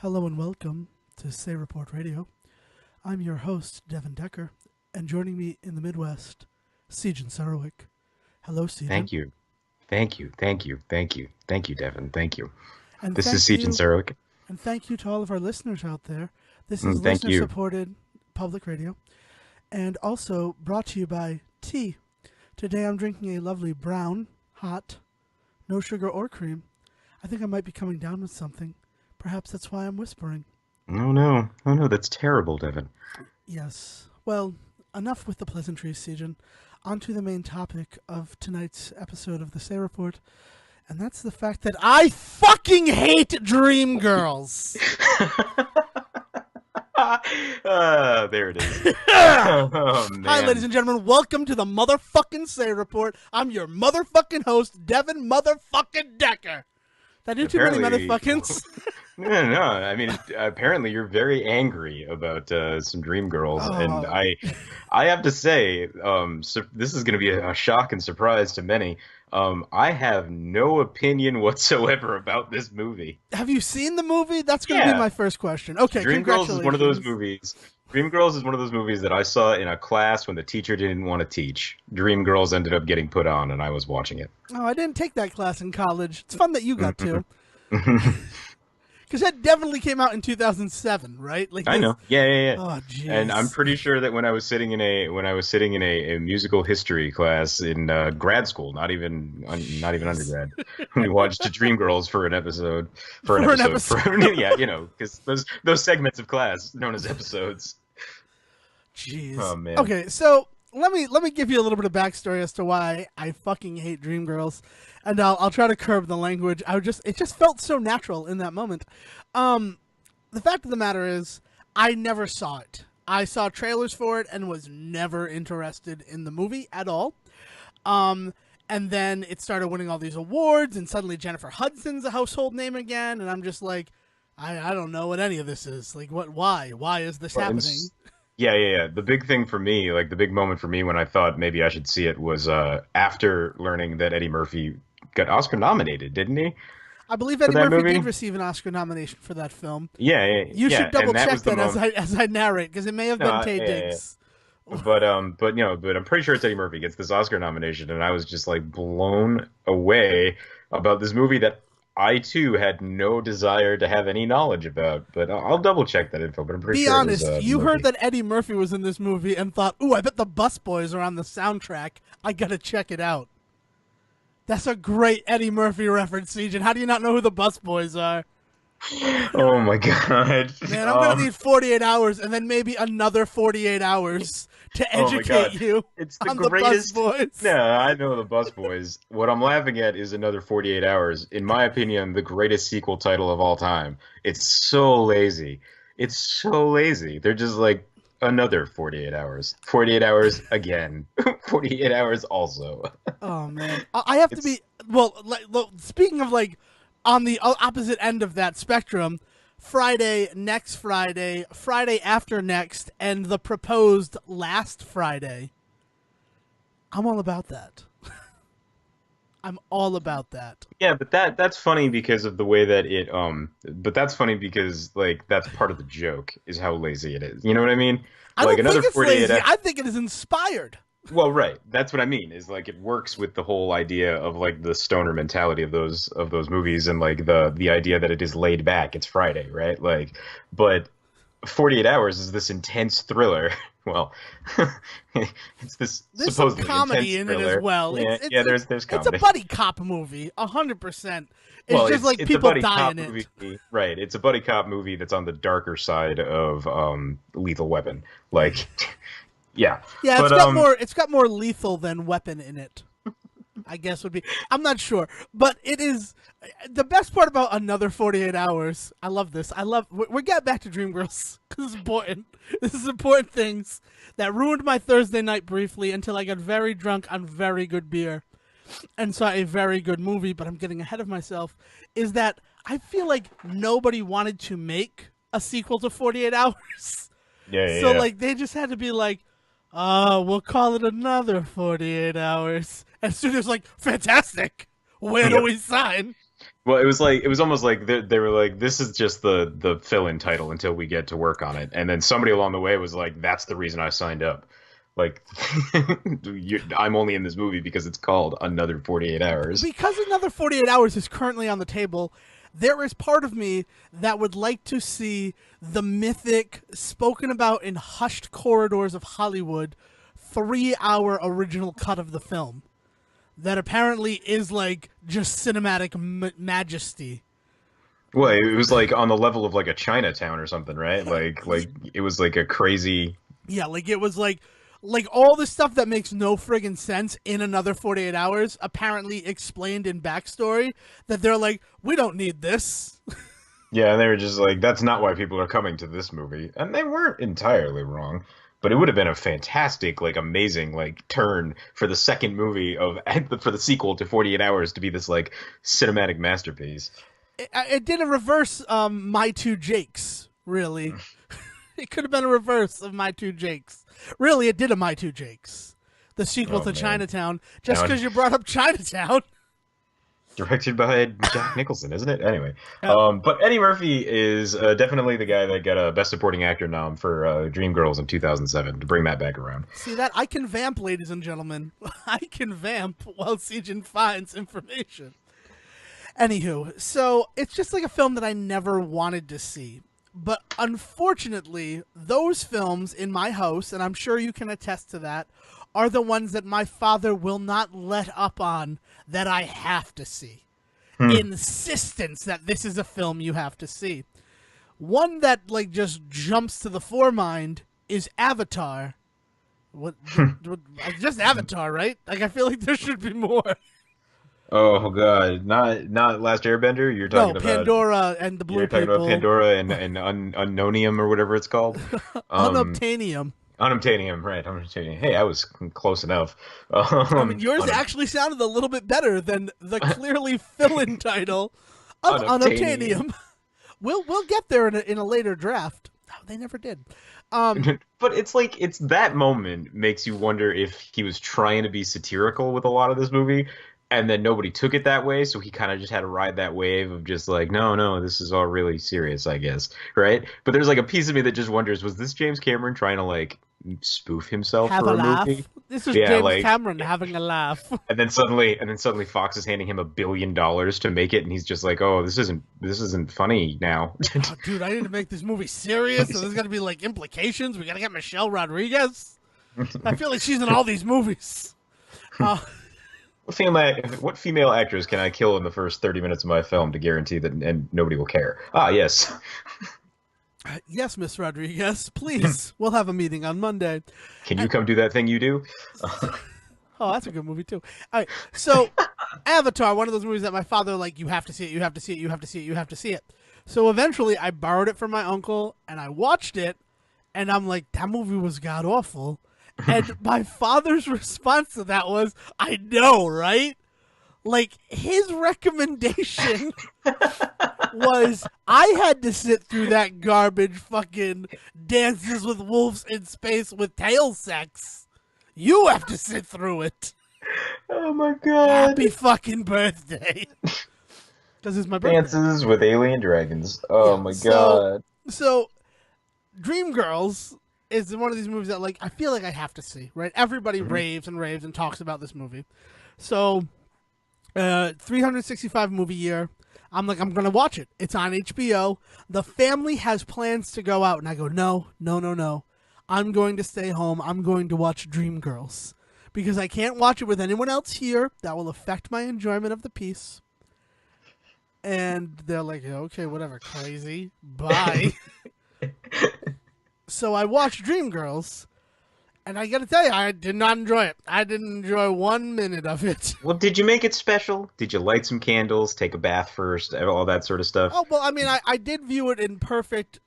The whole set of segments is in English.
Hello and welcome to Say Report Radio. I'm your host, Devon Decker, and joining me in the Midwest, Sejohn Sarowick. Hello, Sejohn. Thank you. Thank you. Thank you. Thank you. Thank you, Devon. Thank you. And This is thank Sejohn you, Sarowick. and thank you to all of our listeners out there. This is Thank you. listener-supported public radio, and also brought to you by tea. Today I'm drinking a lovely brown, hot, no sugar or cream. I think I might be coming down with something. Perhaps that's why I'm whispering. Oh no. Oh no, that's terrible, Devon. Yes. Well, enough with the pleasantries, Sejohn. On to the main topic of tonight's episode of the Say Report, and that's the fact that I fucking hate Dreamgirls. There it is. Oh man. Hi, ladies and gentlemen. Welcome to the motherfucking Say Report. I'm your motherfucking host, Devon motherfucking Decker. Did I do too many Apparently- motherfuckings? No. I mean, apparently you're very angry about some Dreamgirls, and Oh. I have to say, this is going to be a shock and surprise to many. I have no opinion whatsoever about this movie. Have you seen the movie? That's going to be Yeah. my first question. Okay, Dreamgirls is one of those congratulations. movies. Dreamgirls is one of those movies that I saw in a class when the teacher didn't want to teach. Dreamgirls ended up getting put on, and I was watching it. Oh, I didn't take that class in college. It's fun that you got to. Mm-hmm. Because that definitely came out in 2007, right? Like I this- know, yeah. Oh, jeez. And I'm pretty sure that when I was sitting in a musical history class in grad school, not even undergrad, we watched Dreamgirls for an episode. Yeah, because those segments of class known as episodes. Jeez. Oh, man. Okay, so let me give you a little bit of backstory as to why I fucking hate Dreamgirls, and I'll try to curb the language. It just felt so natural in that moment. The fact of the matter is, I never saw it. I saw trailers for it and was never interested in the movie at all. And then it started winning all these awards, and suddenly Jennifer Hudson's a household name again, and I'm just like, I don't know what any of this is. Like, what? Why? Why is this Well, and happening? Yeah. The big thing for me, like the big moment for me when I thought maybe I should see it was after learning that Eddie Murphy got Oscar nominated, didn't he? I believe Eddie that Murphy movie? did receive an Oscar nomination for that film. Yeah. You should double and that check was the that moment. as I narrate, because it may have No, been Tay yeah. Diggs. But I'm pretty sure it's Eddie Murphy gets this Oscar nomination, and I was just like blown away about this movie that I too had no desire to have any knowledge about. But I'll double check that info. But I'm pretty Be sure honest, it was, you Murphy. heard that Eddie Murphy was in this movie and thought, "Ooh, I bet the Bus Boys are on the soundtrack. I gotta check it out." That's a great Eddie Murphy reference, Sejohn. How do you not know who the Bus Boys are? Oh my god, Man, I'm gonna need 48 hours and then maybe another 48 hours to Oh my educate God. you It's the on greatest. the Bus Boys. No, I know the Bus Boys. What I'm laughing at is another 48 Hours. In my opinion, the greatest sequel title of all time. It's so lazy. It's so lazy. They're just like another 48 Hours. 48 Hours again. 48 Hours also. Oh man, I have to be look, speaking of like on the opposite end of that spectrum, Friday, next Friday, Friday after next, and the proposed last Friday. I'm all about that. I'm all about that. Yeah, but that's funny because of the way that it but that's funny because like that's part of the joke is how lazy it is. You know what I mean? I Like don't another think it's 48 lazy. I think it is inspired. Well, right. That's what I mean. Is like it works with the whole idea of like the stoner mentality of those movies and like the idea that it is laid back. It's Friday, right? Like, but 48 Hours is this intense thriller. Well, it's this There's some supposedly comedy in intense it thriller. as well. Yeah, there's It's comedy. a buddy cop movie, 100%. It's Well, just like it's a people buddy die cop in it. movie, right? It's a buddy cop movie that's on the darker side of Lethal Weapon. Like, yeah, Yeah, but, it's got more lethal than weapon in it. I guess would be. I'm not sure, but it is the best part about another 48 hours. I love this. We're getting back to Dreamgirls because it's important. This is important things that ruined my Thursday night briefly until I got very drunk on very good beer and saw a very good movie. But I'm getting ahead of myself. Is that I feel like nobody wanted to make a sequel to 48 Hours. yeah. So like they just had to be like, we'll call it another 48 hours. And studio's like, fantastic. Where do we sign? Well, it was almost like they were like, this is just the fill-in title until we get to work on it, and then somebody along the way was like, that's the reason I signed up. Like, I'm only in this movie because it's called Another 48 Hours. Because Another 48 Hours is currently on the table, there is part of me that would like to see the mythic, spoken about in hushed corridors of Hollywood, 3-hour original cut of the film. That apparently is like just cinematic majesty. Well, it was like on the level of like a Chinatown or something, right? Like it was like a crazy. Yeah, like it was like all the stuff that makes no friggin' sense in Another 48 Hours apparently explained in backstory that they're like, we don't need this. Yeah, and they were just like, that's not why people are coming to this movie, and they weren't entirely wrong. But it would have been a fantastic, like, amazing, like, turn for the second movie of for the sequel to 48 Hours to be this like cinematic masterpiece. It did a reverse My Two Jakes, really. It could have been a reverse of My Two Jakes. Really, it did a My Two Jakes. The sequel to Man. Chinatown. Just because you brought up Chinatown. Directed by Jack Nicholson, isn't it? Anyway, but Eddie Murphy is definitely the guy that got a Best Supporting Actor nom for Dreamgirls in 2007 to bring that back around. See that? I can vamp, ladies and gentlemen. I can vamp while Sejohn finds information. Anywho, so it's just like a film that I never wanted to see. But unfortunately, those films in my house, and I'm sure you can attest to that, are the ones that my father will not let up on that I have to see. Insistence that this is a film you have to see. One that like just jumps to the foremind is Avatar. What just Avatar, right? Like I feel like there should be more. Oh God, not Last Airbender. You're talking about Pandora and the Blue You're talking People. about Pandora and Unknownium or whatever it's called. Unobtainium. Unobtainium, right? Unobtainium. Hey, I was close enough. I mean, yours actually sounded a little bit better than the clearly fill-in title of Unobtainium. We'll get there in a later draft. No, they never did. But it's like it's that moment makes you wonder if he was trying to be satirical with a lot of this movie, and then nobody took it that way, so he kind of just had to ride that wave of just like, no, this is all really serious, I guess, right? But there's like a piece of me that just wonders, was this James Cameron trying to like spoof himself Have for a laugh. movie? This is Yeah, James like- Cameron having a laugh. And then suddenly Fox is handing him $1 billion to make it, and he's just like, oh, this isn't funny now. Oh, dude, I need to make this movie serious, so there's got to be like implications. We got to get Michelle Rodriguez. I feel like she's in all these movies. What female actress can I kill in the first 30 minutes of my film to guarantee that and nobody will care? Ah, yes. Yes, Miss Rodriguez, please. We'll have a meeting on Monday. Can you come do that thing you do? Oh, that's a good movie too. All right, so Avatar, one of those movies that my father like, you have to see it, you have to see it, you have to see it, you have to see it. So eventually, I borrowed it from my uncle and I watched it, and I'm like, that movie was god awful. And my father's response to that was, I know, right? Like, his recommendation was, I had to sit through that garbage fucking Dances with Wolves in Space with tail sex. You have to sit through it. Oh my god. Happy fucking birthday. Because it's my birthday. Dances with alien dragons. Oh Yeah, my god. So, Dreamgirls is one of these movies that, like, I feel like I have to see, right? Everybody raves and raves and talks about this movie. So, 365 movie year. I'm like, I'm going to watch it. It's on HBO. The family has plans to go out. And I go, no. I'm going to stay home. I'm going to watch Dreamgirls. Because I can't watch it with anyone else here. That will affect my enjoyment of the piece. And they're like, okay, whatever, crazy. Bye. So I watched Dreamgirls, and I gotta tell you, I did not enjoy it. I didn't enjoy 1 minute of it. Well, did you make it special? Did you light some candles, take a bath first, all that sort of stuff? Oh, well, I mean, I did view it in perfect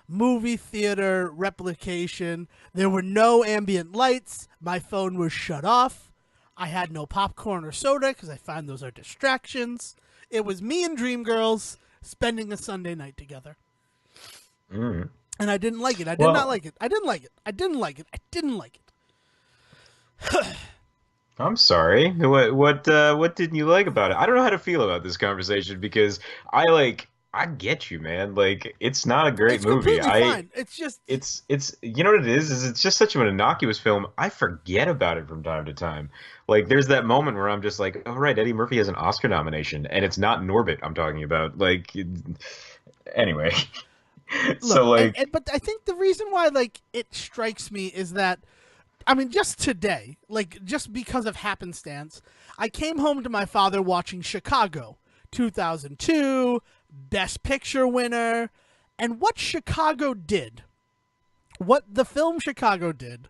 movie theater replication. There were no ambient lights. My phone was shut off. I had no popcorn or soda because I find those are distractions. It was me and Dreamgirls spending a Sunday night together. And I didn't like it. I did not like it. I didn't like it. I didn't like it. I didn't like it. I'm sorry. What didn't you like about it? I don't know how to feel about this conversation because I get you, man. Like it's not a great It's movie. completely fine. It's just It's you know what it is it's just such an innocuous film. I forget about it from time to time. Like there's that moment where I'm just like, oh right, Eddie Murphy has an Oscar nomination, and it's not Norbit I'm talking about. Anyway, look, so like, but I think the reason why like it strikes me is that I mean, just today, like just because of happenstance, I came home to my father watching Chicago, 2002, Best Picture winner, and what Chicago did, what the film Chicago did,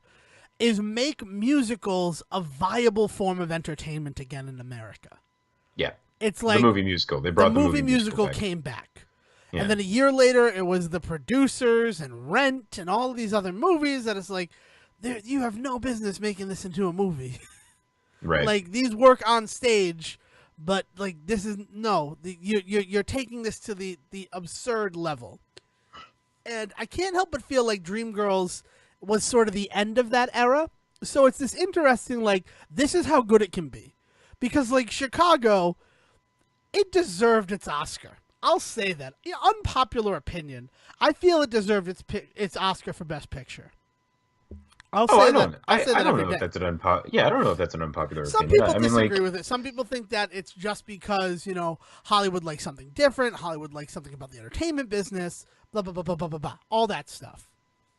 is make musicals a viable form of entertainment again in America. yeah, It's the like movie musical. They the brought the movie movie musical musical back. came back. And Yeah, then a year later, it was The Producers and Rent and all of these other movies that it's like, you have no business making this into a movie. right. Like, these work on stage, but, like, this is, no, you're taking this to the absurd level. And I can't help but feel like Dreamgirls was sort of the end of that era. So it's this interesting, like, this is how good it can be. Because, like, Chicago, it deserved its Oscar. I'll say that. Unpopular opinion. I feel it deserved its Oscar for Best Picture. I'll Oh, say that. I'll say I that don't every know if day. that's an yeah, I don't know if that's an unpopular Some opinion. people I mean, disagree like, with it. Some people think that it's just because, Hollywood likes something different. Hollywood likes something about the entertainment business. Blah, blah, blah, blah, blah, blah, blah. All that stuff.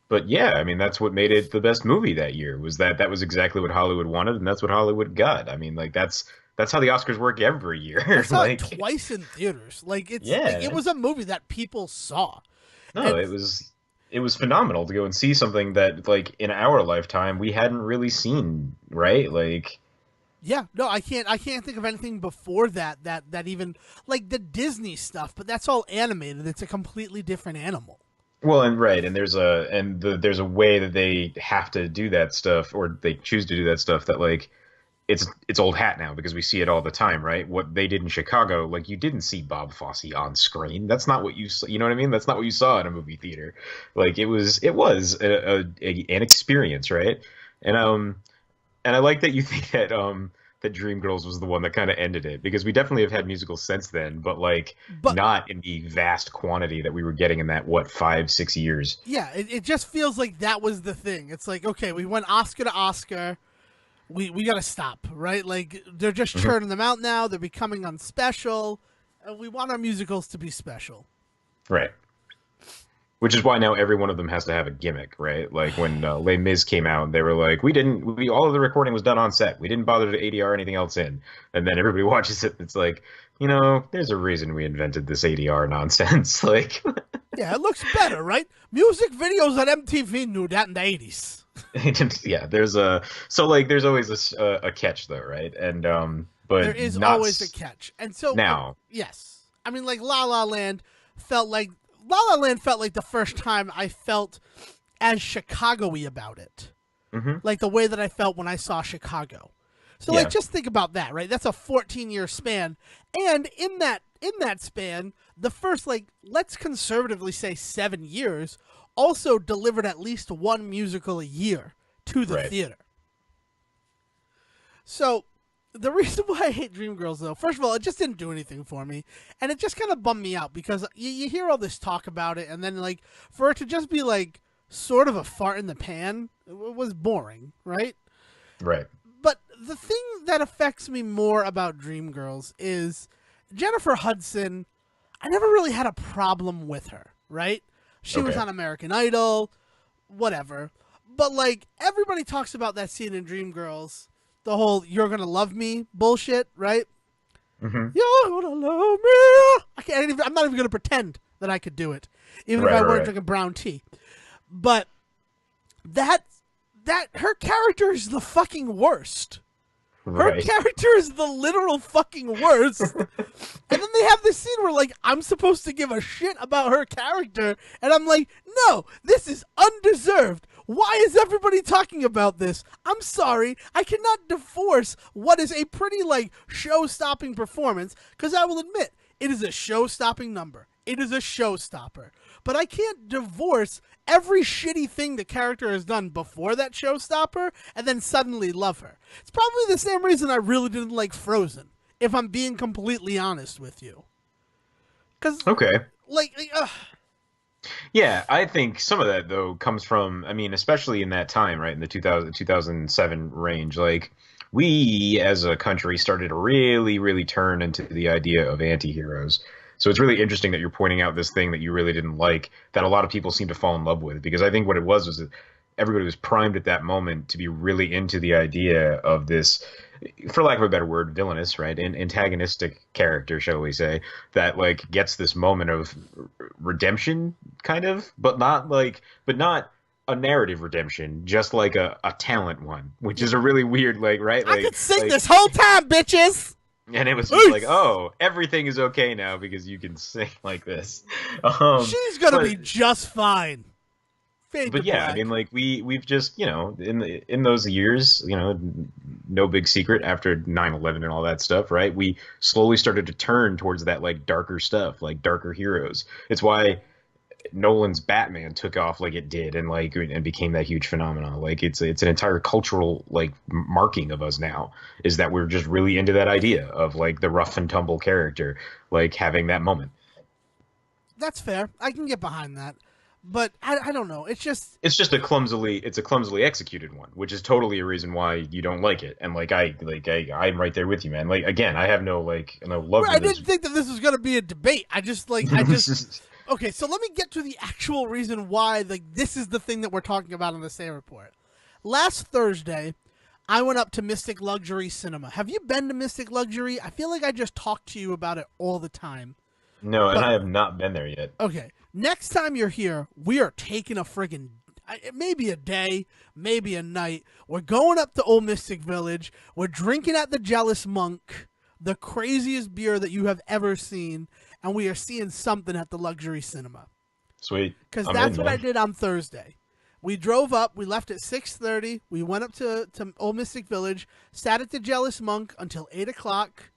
but yeah, I mean, that's what made it the best movie that year. Was that was exactly what Hollywood wanted, and that's what Hollywood got. I mean, like that's how the Oscars work every I year. saw it Like, twice in theaters. Like, it yeah, was a movie that people saw. no, And it was phenomenal to go and see something that like in our lifetime we hadn't really seen, right? Like, yeah, no, I can't think of anything before that even like the Disney stuff, but that's all animated. It's a completely different animal. well, and right, and there's a way that they have to do that stuff, or they choose to do that stuff that like it's old hat now because we see it all the time, right? What they did in Chicago, like you didn't see Bob Fosse on screen. That's not what you know what I mean? That's not what you saw in a movie theater. Like it was an experience, right? And and I like that you think that Dreamgirls was the one that kind of ended it because we definitely have had musicals since then, but like But not in the vast quantity that we were getting in that what 5 6 years. yeah, it just feels like that was the thing. It's like, okay, we went Oscar to Oscar. We got to stop, right? Like they're just Mhm. churning them out now. They're becoming unspecial. And we want our musicals to be special. Right. Which is why now every one of them has to have a gimmick, right? Like when Les Mis came out, they were like, we all of the recording was done on set. We didn't bother to ADR anything else in. And then everybody watches it, and it's like, there's a reason we invented this ADR nonsense. Like, Yeah, it looks better, right? Music videos on MTV knew that in the 80s. yeah, there's always a catch though, right? And There but is not always a catch. And so, now. yes. I mean, like La La Land felt like the first time I felt as Chicago-y about it. Hmm. Like the way that I felt when I saw Chicago. So like Yeah, just think about that, right? That's a 14-year span. And in that span, the first like let's conservatively say 7 years also delivered at least one musical a year to the right. theater. So the reason why I hate Dreamgirls, though, first of all, it just didn't do anything for me, and it just kind of bummed me out because you hear all this talk about it, and then like for it to just be like sort of a fart in the pan, it was boring, right? Right. But the thing that affects me more about Dreamgirls is Jennifer Hudson. I never really had a problem with her, right? She was Okay. on American Idol, whatever. But like everybody talks about that scene in Dreamgirls, the whole "you're gonna love me" bullshit, right? Hmm. You're gonna love me. I'm not even gonna pretend that I could do it, even if Right, I right, weren't right. drinking brown tea. But that her character is the fucking worst. Her Right. character is the literal fucking worst. And then they have this scene where, like, I'm supposed to give a shit about her character, and I'm like, no, this is undeserved. Why is everybody talking about this? I'm sorry, I cannot divorce what is a pretty, like, show-stopping performance, because I will admit, it is a show-stopping number. It is a showstopper. But I can't divorce every shitty thing the character has done before that showstopper and then suddenly love her. It's probably the same reason I really didn't like Frozen, if I'm being completely honest with you. Because, Okay. like, Yeah, I think some of that though comes from, I mean, especially in that time, right, in the 2007 range, like we as a country started to really, really turn into the idea of anti-heroes. So it's really interesting that you're pointing out this thing that you really didn't like that a lot of people seem to fall in love with, because I think what it was that everybody was primed at that moment to be really into the idea of this, for lack of a better word, villainous, right, an antagonistic character, shall we say, that like gets this moment of redemption, kind of, but not a narrative redemption, just like a talent one, which is a really weird, like, right, I could sing like, this whole time, bitches! and it was just like, oh, everything is okay now because you can sing like this. She's gonna but be just fine. Fade to but yeah, I black. mean, like we've just, in those years, no big secret after 9/11 and all that stuff, right? We slowly started to turn towards that like darker stuff, like darker heroes. It's why Nolan's Batman took off like it did and became that huge phenomenon. Like it's an entire cultural like marking of us now, is that we're just really into that idea of like the rough and tumble character like having that moment. That's fair. I can get behind that. But I don't know. It's just It's a clumsily executed one, which is totally a reason why you don't like it. And I'm right there with you, man. Like again, I have no love I for this. didn't think that this was gonna be a debate. I just okay. So let me get to the actual reason why this is the thing that we're talking about on the Say Report. Last Thursday, I went up to Mystic Luxury Cinema. Have you been to Mystic Luxury? I feel like I just talk to you about it all the time. No, and I have not been there yet. Okay. Next time you're here, we are taking a friggin' maybe a day, maybe a night. We're going up to Old Mystic Village. We're drinking at the Jealous Monk, the craziest beer that you have ever seen, and we are seeing something at the Luxury Cinema. Sweet. Because I'm that's in, what I man. did on Thursday. We drove up. We left at 6:30. We went up to Old Mystic Village, sat at the Jealous Monk until 8 o'clock,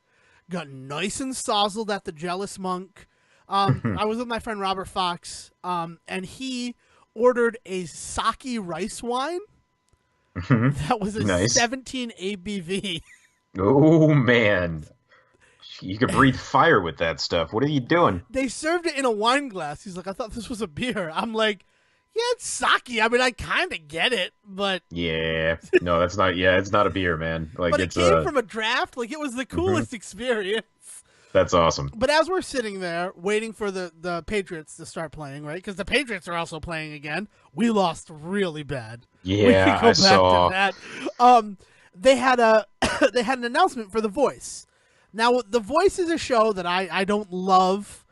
got nice and sozzled at the Jealous Monk. I was with my friend Robert Fox, and he ordered a sake rice wine that was a Nice. 17 ABV. Oh man, you could breathe fire with that stuff. What are you doing? They served it in a wine glass. He's like, I thought this was a beer. I'm like, yeah, it's sake. I mean, I kind of get it, but Yeah, no, that's not. Yeah, it's not a beer, man. Like but it it's came from a draft. Like it was the coolest experience. That's awesome. But as we're sitting there waiting for the Patriots to start playing, right? Because the Patriots are also playing again. We lost really bad. Yeah, We can go I back saw. to that. They had a they had an announcement for The Voice. Now, The Voice is a show that I don't love,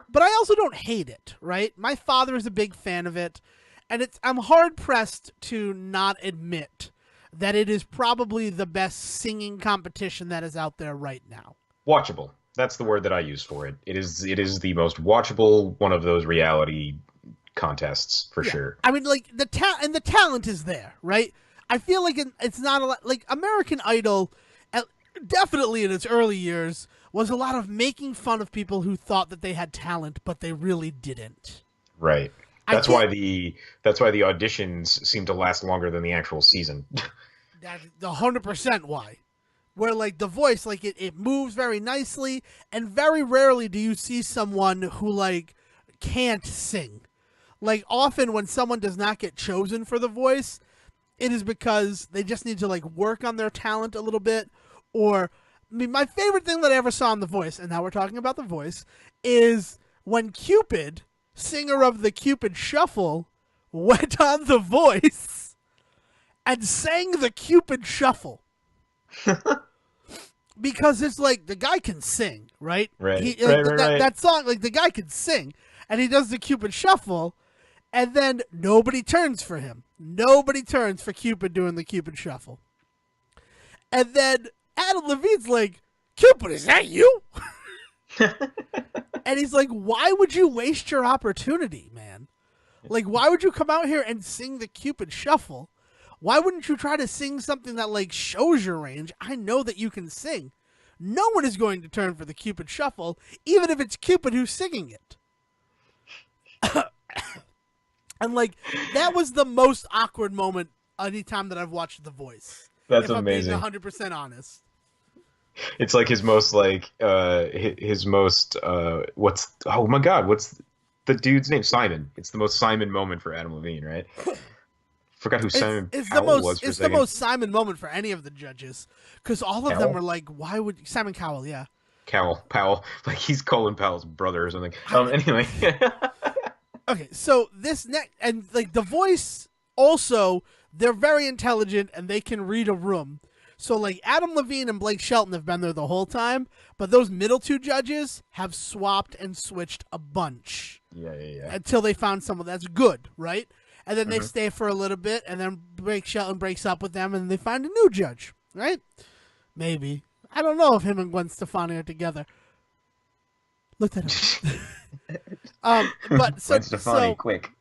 but I also don't hate it. Right? My father is a big fan of it, and I'm hard pressed to not admit that it is probably the best singing competition that is out there right now. Watchable. That's the word that I use for it. It is the most watchable one of those reality contests for sure. I mean, like the talent is there, right? I feel like it's not a lot like American Idol. Definitely in its early years was a lot of making fun of people who thought that they had talent, but they really didn't. Right. That's why the auditions seem to last longer than the actual season. That's 100% why. Where like The Voice, like it moves very nicely, and very rarely do you see someone who like can't sing. Like often when someone does not get chosen for The Voice, it is because they just need to like work on their talent a little bit. Or I mean, my favorite thing that I ever saw in The Voice, and now we're talking about The Voice, is when Cupid, singer of the Cupid Shuffle, went on The Voice and sang the Cupid Shuffle. Because it's like the guy can sing, right? Right. Right. That song, like the guy can sing, and he does the Cupid Shuffle, and then nobody turns for him. Nobody turns for Cupid doing the Cupid Shuffle. And then Adam Levine's like, Cupid, is that you? And he's like, why would you waste your opportunity, man? Like, why would you come out here and sing the Cupid Shuffle? Why wouldn't you try to sing something that, like, shows your range? I know that you can sing. No one is going to turn for the Cupid Shuffle, even if it's Cupid who's singing it. And like that was the most awkward moment anytime that I've watched The Voice. That's If I'm being amazing. 100% honest. It's like his most like his most what's oh my God, what's the dude's name? Simon. It's the most Simon moment for Adam Levine, right? Forgot who Simon Cowell was for a It's the second. most Simon moment for any of the judges because all of them were Cowell? like, "Why would Simon Cowell?" Yeah. Powell. Like he's Colin Powell's brother or something. I, Anyway. okay, so this next and like The Voice also they're very intelligent and they can read a room. So like Adam Levine and Blake Shelton have been there the whole time, but those middle two judges have swapped and switched a bunch Yeah. until they found someone that's good, right? And then they Hmm. stay for a little bit, and then Blake Shelton breaks up with them, and they find a new judge, right? Maybe. I don't know if him and Gwen Stefani are together. Look that up. But so, Gwen Stefani, quick.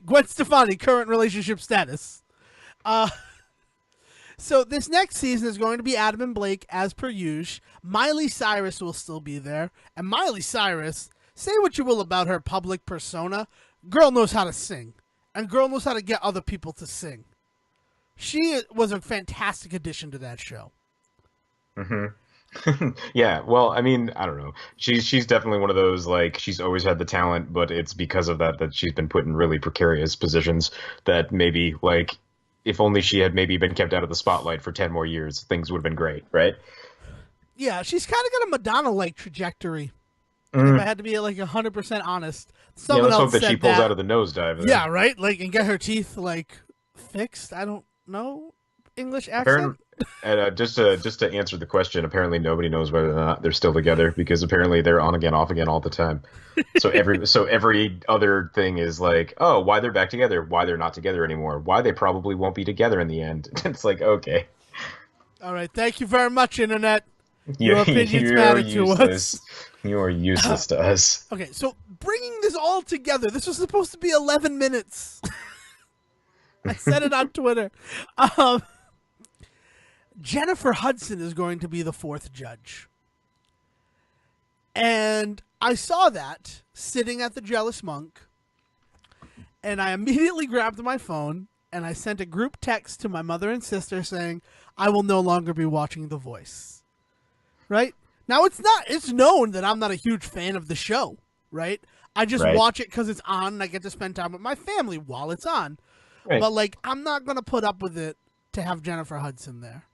Gwen Stefani, current relationship status. Uh, so this next season is going to be Adam and Blake as per usual. Miley Cyrus will still be there, and Miley Cyrus, say what you will about her public persona, girl knows how to sing, and girl knows how to get other people to sing. She was a fantastic addition to that show. Hmm. Yeah, well, I mean, I don't know. She's definitely one of those like she's always had the talent, but it's because of that she's been put in really precarious positions that maybe like if only she had maybe been kept out of the spotlight for 10 more years, things would have been great, right? Yeah, she's kind of got a Madonna-like trajectory. If I Mm. had to be like 100% honest, Yeah, someone let's hope else that she said pulls out that. of the nosedive there. Yeah, right. Like and get her teeth like fixed. I don't know English accent. Apparently, and just to answer the question, apparently nobody knows whether or not they're still together because apparently they're on again, off again all the time. So every other thing is like, oh, why they're back together, why they're not together anymore, why they probably won't be together in the end. It's like, okay, All right. Thank you very much, Internet. you Your opinions you're matter to us. useless. You are useless to us. Okay, so bringing this all together, this was supposed to be 11 minutes. I said it on Twitter. Um, Jennifer Hudson is going to be the fourth judge. And I saw that sitting at the Jealous Monk, and I immediately grabbed my phone and I sent a group text to my mother and sister saying, I will no longer be watching The Voice. Right? Now, it's known that I'm not a huge fan of the show, right? I just Right, watch it because it's on and I get to spend time with my family while it's on. right. But, like, I'm not going to put up with it to have Jennifer Hudson there.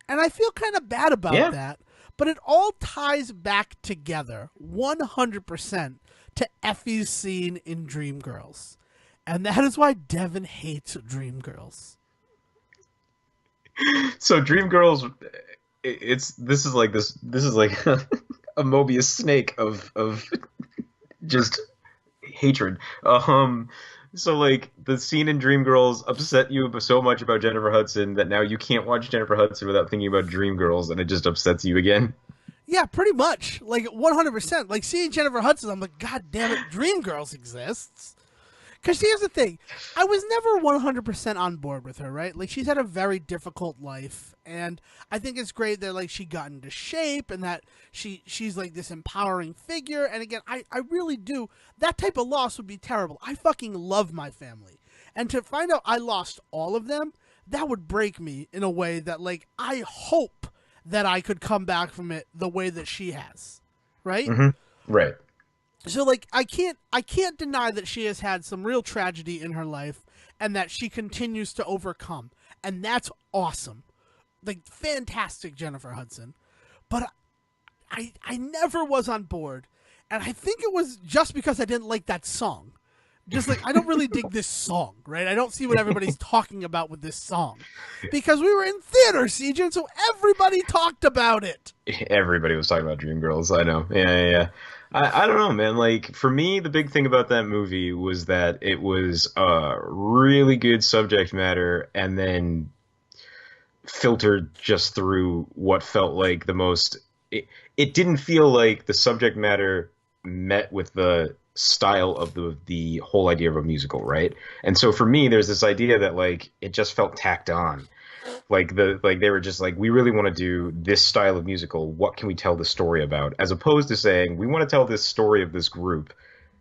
And I feel kind of bad about Yeah. that. But it all ties back together 100% to Effie's scene in Dreamgirls. And that is why Devon hates Dreamgirls. So Dreamgirls, it's this is like a Mobius snake of just hatred. So like the scene in Dreamgirls upset you so much about Jennifer Hudson that now you can't watch Jennifer Hudson without thinking about Dreamgirls, and it just upsets you again. Yeah, pretty much. Like 100%. Like seeing Jennifer Hudson, I'm like, God damn it, Dreamgirls exists. Because here's the thing, I was never 100% on board with her, right? Like she's had a very difficult life, and I think it's great that like she got into shape and that she's like this empowering figure. And again, I really do. That type of loss would be terrible. I fucking love my family, and to find out I lost all of them, that would break me in a way that like I hope that I could come back from it the way that she has, right? Hmm. Right. So like I can't deny that she has had some real tragedy in her life and that she continues to overcome. And that's awesome. Like fantastic Jennifer Hudson. But I never was on board. And I think it was just because I didn't like that song. Just like I don't really dig this song, right? I don't see what everybody's talking about with this song. Because we were in theater, Sejohn, so everybody talked about it. Everybody was talking about Dreamgirls. I know. Yeah. I don't know, man. Like for me, the big thing about that movie was that it was really good subject matter, and then filtered just through what felt like the most. It didn't feel like the subject matter met with the style of the whole idea of a musical, right? And so for me, there's this idea that like it just felt tacked on. Like they were just like, we really want to do this style of musical. What can we tell the story about? As opposed to saying we want to tell this story of this group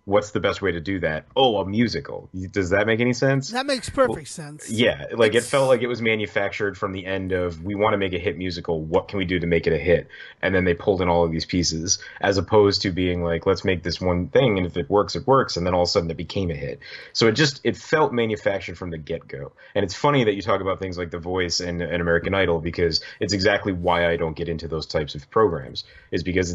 what's the best way to do that? Oh, a musical. Does that make any sense? That makes Well, perfect sense. yeah, like it felt It's like it was manufactured from the end of we want to make a hit musical. What can we do to make it a hit? And then they pulled in all of these pieces, as opposed to being like, let's make this one thing, and if it works, it works. And then all of a sudden, it became a hit. So it felt manufactured from the get go. And it's funny that you talk about things like The Voice and American Idol because it's exactly why I don't get into those types of programs. Is because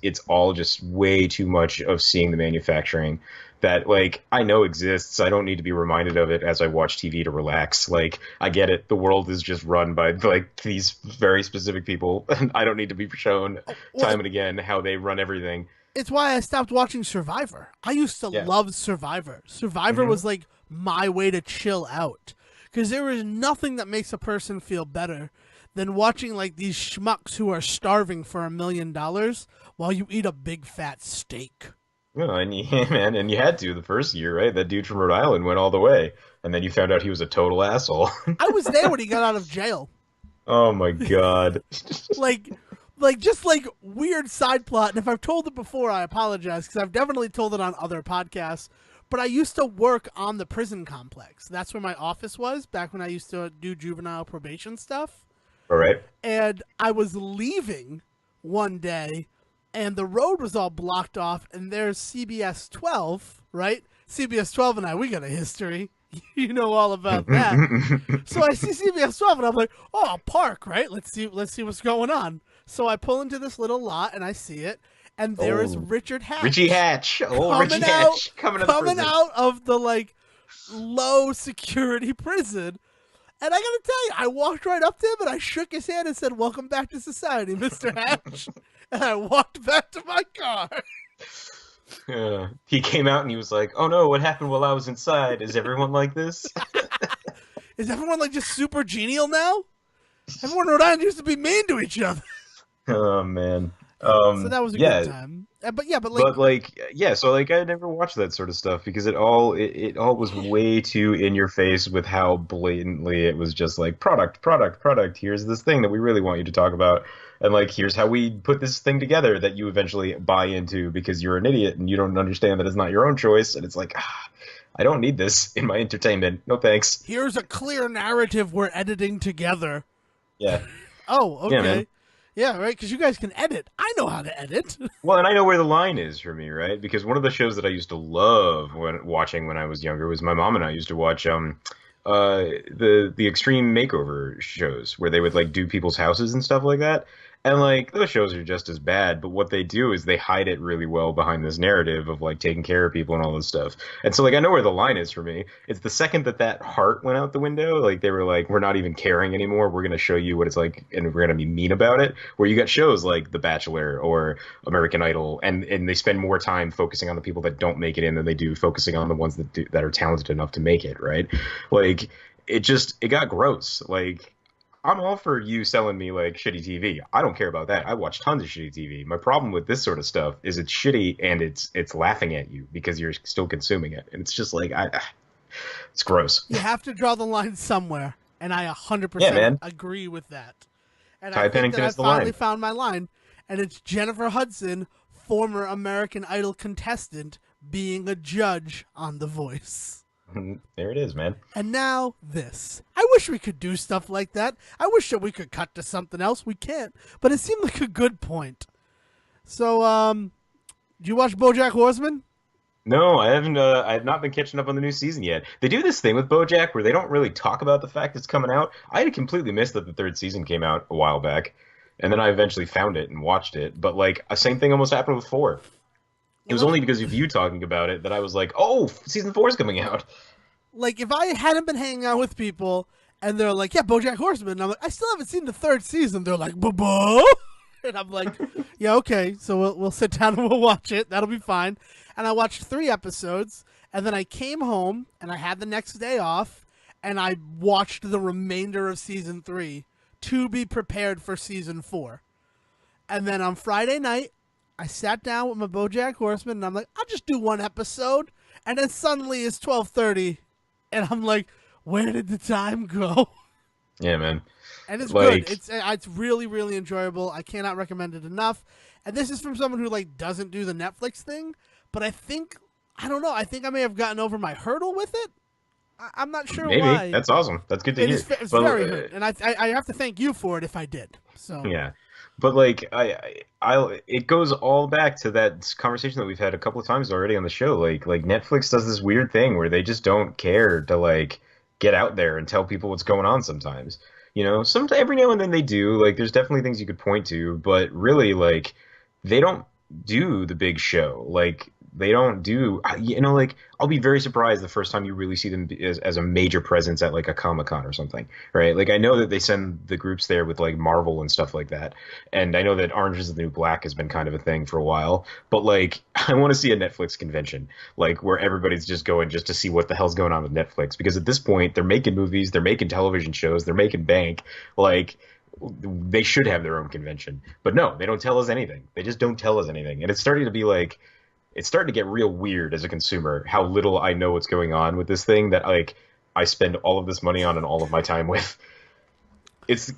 it's all just way too much of seeing the manufacturing that like I know exists. I don't need to be reminded of it as I watch TV to relax. Like I get it. The world is just run by like these very specific people, and I don't need to be shown well, time and again how they run everything. it's why I stopped watching Survivor. I used to Yeah. love Survivor. Survivor Hmm. was like my way to chill out because there is nothing that makes a person feel better than watching like these schmucks who are starving for $1 million while you eat a big fat steak. Well, and yeah, man, and you had to the first year, right? That dude from Rhode Island went all the way, and then you found out he was a total asshole. I was there when he got out of jail. Oh my God. Like like just like weird side plot, and if I've told it before I apologize because I've definitely told it on other podcasts, but I used to work on the prison complex. That's where my office was back when I used to do juvenile probation stuff. All right. And I was leaving one day and the road was all blocked off, and there's CBS 12, right? CBS 12 and I, we got a history. You know all about that. So I see CBS 12 and I'm like, oh, a park, right? Let's see what's going on. So I pull into this little lot and I see it, and there is Oh, Richard Hatch. Richie Hatch. Oh, coming Richie out, Hatch coming to the coming prison. out of the like low security prison. And I gotta tell you, I walked right up to him and I shook his hand and said, "Welcome back to society, Mr. Hatch." And I walked back to my car. He came out and he was like, "Oh no, what happened while I was inside? Is everyone like this?" Is everyone like just super genial now? Everyone in Rhode Island used to be mean to each other. Oh man. So that was a Yeah, good time. But yeah, but like yeah, so like I never watched that sort of stuff because it all was way too in your face with how blatantly it was just like product, product, product. Here's this thing that we really want you to talk about. And like here's how we put this thing together that you eventually buy into because you're an idiot and you don't understand that it's not your own choice. And it's like, I don't need this in my entertainment. No thanks. here's a clear narrative we're editing together. Yeah. Oh, Yeah, okay. man. Yeah, right, because you guys can edit. I know how to edit. Well, and I know where the line is for me, right? Because one of the shows that I used to love when I was younger was my mom and I used to watch the extreme makeover shows where they would like do people's houses and stuff like that. And like those shows are just as bad, but what they do is they hide it really well behind this narrative of like taking care of people and all this stuff. And so like I know where the line is for me. It's the second that heart went out the window, like they were like, we're not even caring anymore. We're gonna show you what it's like, and we're gonna be mean about it. Where you got shows like The Bachelor or American Idol, and they spend more time focusing on the people that don't make it in than they do focusing on the ones that are talented enough to make it, right? Like it got gross. Like I'm all for you selling me like shitty TV. I don't care about that. I watch tons of shitty TV. My problem with this sort of stuff is it's shitty and it's laughing at you because you're still consuming it, and it's just like it's gross. You have to draw the line somewhere, and I 100% Yeah, man. agree with that. And Ty I think Pennington that I is the finally line. found my line, and it's Jennifer Hudson, former American Idol contestant, being a judge on The Voice. There it is, man. And now this. I wish we could do stuff like that. I wish that we could cut to something else. We can't, but it seemed like a good point. So, did you watch BoJack Horseman? No, I haven't. I have not been catching up on the new season yet. They do this thing with BoJack where they don't really talk about the fact it's coming out. I had completely missed that the third season came out a while back, and then I eventually found it and watched it. But like, a same thing almost happened with four. It was only because of you talking about it that I was like, "Oh, season 4 is coming out." Like, if I hadn't been hanging out with people and they're like, yeah, BoJack Horseman, and I'm like, I still haven't seen the third season. They're like, "Bo," and I'm like, yeah, okay, so we'll sit down and we'll watch it. That'll be fine. And I watched 3 episodes, and then I came home and I had the next day off, and I watched the remainder of season 3 to be prepared for season 4. And then on Friday night, I sat down with my BoJack Horseman, and I'm like, I'll just do 1 episode. And then suddenly it's 12:30, and I'm like, where did the time go? Yeah, man. And it's Like, good. It's really, really enjoyable. I cannot recommend it enough. And this is from someone who like doesn't do the Netflix thing, but I think I don't know. I think I may have gotten over my hurdle with it. I'm not sure Maybe. why. That's awesome. That's good to It is. hear. It's But very hurt, and I have to thank you for it if I did. So yeah, but like it goes all back to that conversation that we've had a couple of times already on the show. Like Netflix does this weird thing where they just don't care to like get out there and tell people what's going on sometimes. You know, some every now and then they do. Like there's definitely things you could point to, but really like they don't do the big show. Like they don't do, you know, like I'll be very surprised the first time you really see them as a major presence at like a Comic-Con or something, right? Like I know that they send the groups there with like Marvel and stuff like that. And I know that Orange is the New Black has been kind of a thing for a while, but like I want to see a Netflix convention, like where everybody's just going just to see what the hell's going on with Netflix. Because at this point, they're making movies, they're making television shows, they're making bank. Like they should have their own convention. But no, they don't tell us anything. They just don't tell us anything. And it's starting to be like, it's starting to get real weird as a consumer how little I know what's going on with this thing that like I spend all of this money on and all of my time with. It's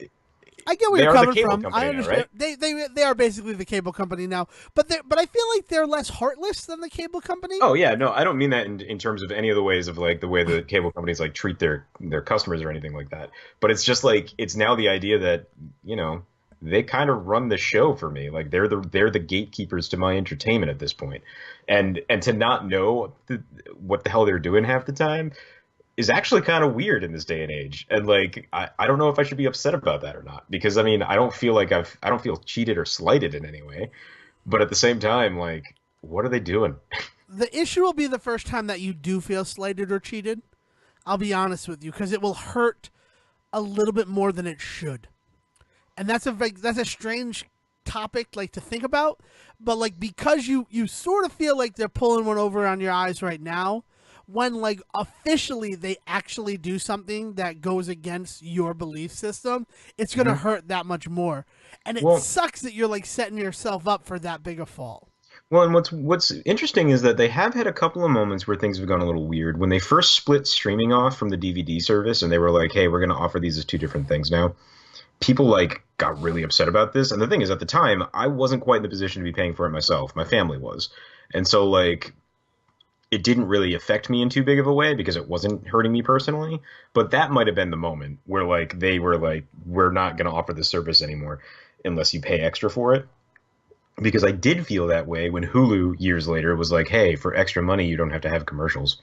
I get where they you're are the coming cable from. I company now, understand. right? They are basically the cable company now, but I feel like they're less heartless than the cable company. Oh yeah, no, I don't mean that in terms of any of the ways of like the way the cable companies like treat their customers or anything like that. But it's just like it's now the idea that, you know, they kind of run the show for me. Like they're the gatekeepers to my entertainment at this point. And to not know what the hell they're doing half the time is actually kind of weird in this day and age. And like I don't know if I should be upset about that or not because I mean, I don't feel cheated or slighted in any way. But at the same time, like what are they doing? The issue will be the first time that you do feel slighted or cheated. I'll be honest with you because it will hurt a little bit more than it should. And that's a strange topic like to think about, but like because you sort of feel like they're pulling one over on your eyes right now, when like officially they actually do something that goes against your belief system, it's gonna Mhm. hurt that much more. And it Well, sucks that you're like setting yourself up for that big a fall. well, and what's interesting is that they have had a couple of moments where things have gone a little weird. When they first split streaming off from the DVD service, and they were like, "Hey, we're going to offer these as two different things now." People like got really upset about this. And the thing is, at the time, I wasn't quite in the position to be paying for it myself. My family was, and so like it didn't really affect me in too big of a way because it wasn't hurting me personally. But that might have been the moment where like they were like, "We're not going to offer this service anymore unless you pay extra for it." Because I did feel that way when Hulu years later was like, "Hey, for extra money, you don't have to have commercials."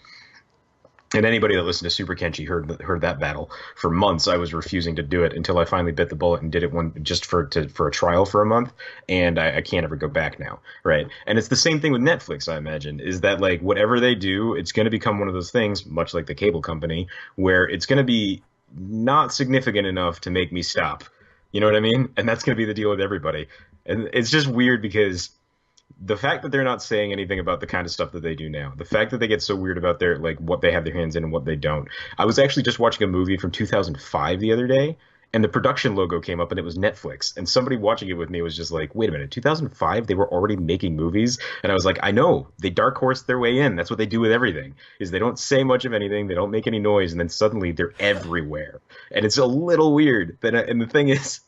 And anybody that listened to Super Kenchi heard that battle. For months, I was refusing to do it until I finally bit the bullet and did it one just for a trial for a month, and I can't ever go back now, right? And it's the same thing with Netflix. I imagine is that like whatever they do, it's going to become one of those things, much like the cable company, where it's going to be not significant enough to make me stop. You know what I mean? And that's going to be the deal with everybody. And it's just weird because the fact that they're not saying anything about the kind of stuff that they do now, the fact that they get so weird about their like what they have their hands in and what they don't. I was actually just watching a movie from 2005 the other day, and the production logo came up, and it was Netflix. And somebody watching it with me was just like, "Wait a minute, 2005? They were already making movies?" And I was like, "I know. They dark horse their way in. That's what they do with everything. Is they don't say much of anything, they don't make any noise, and then suddenly they're everywhere." And it's a little weird. And the thing is,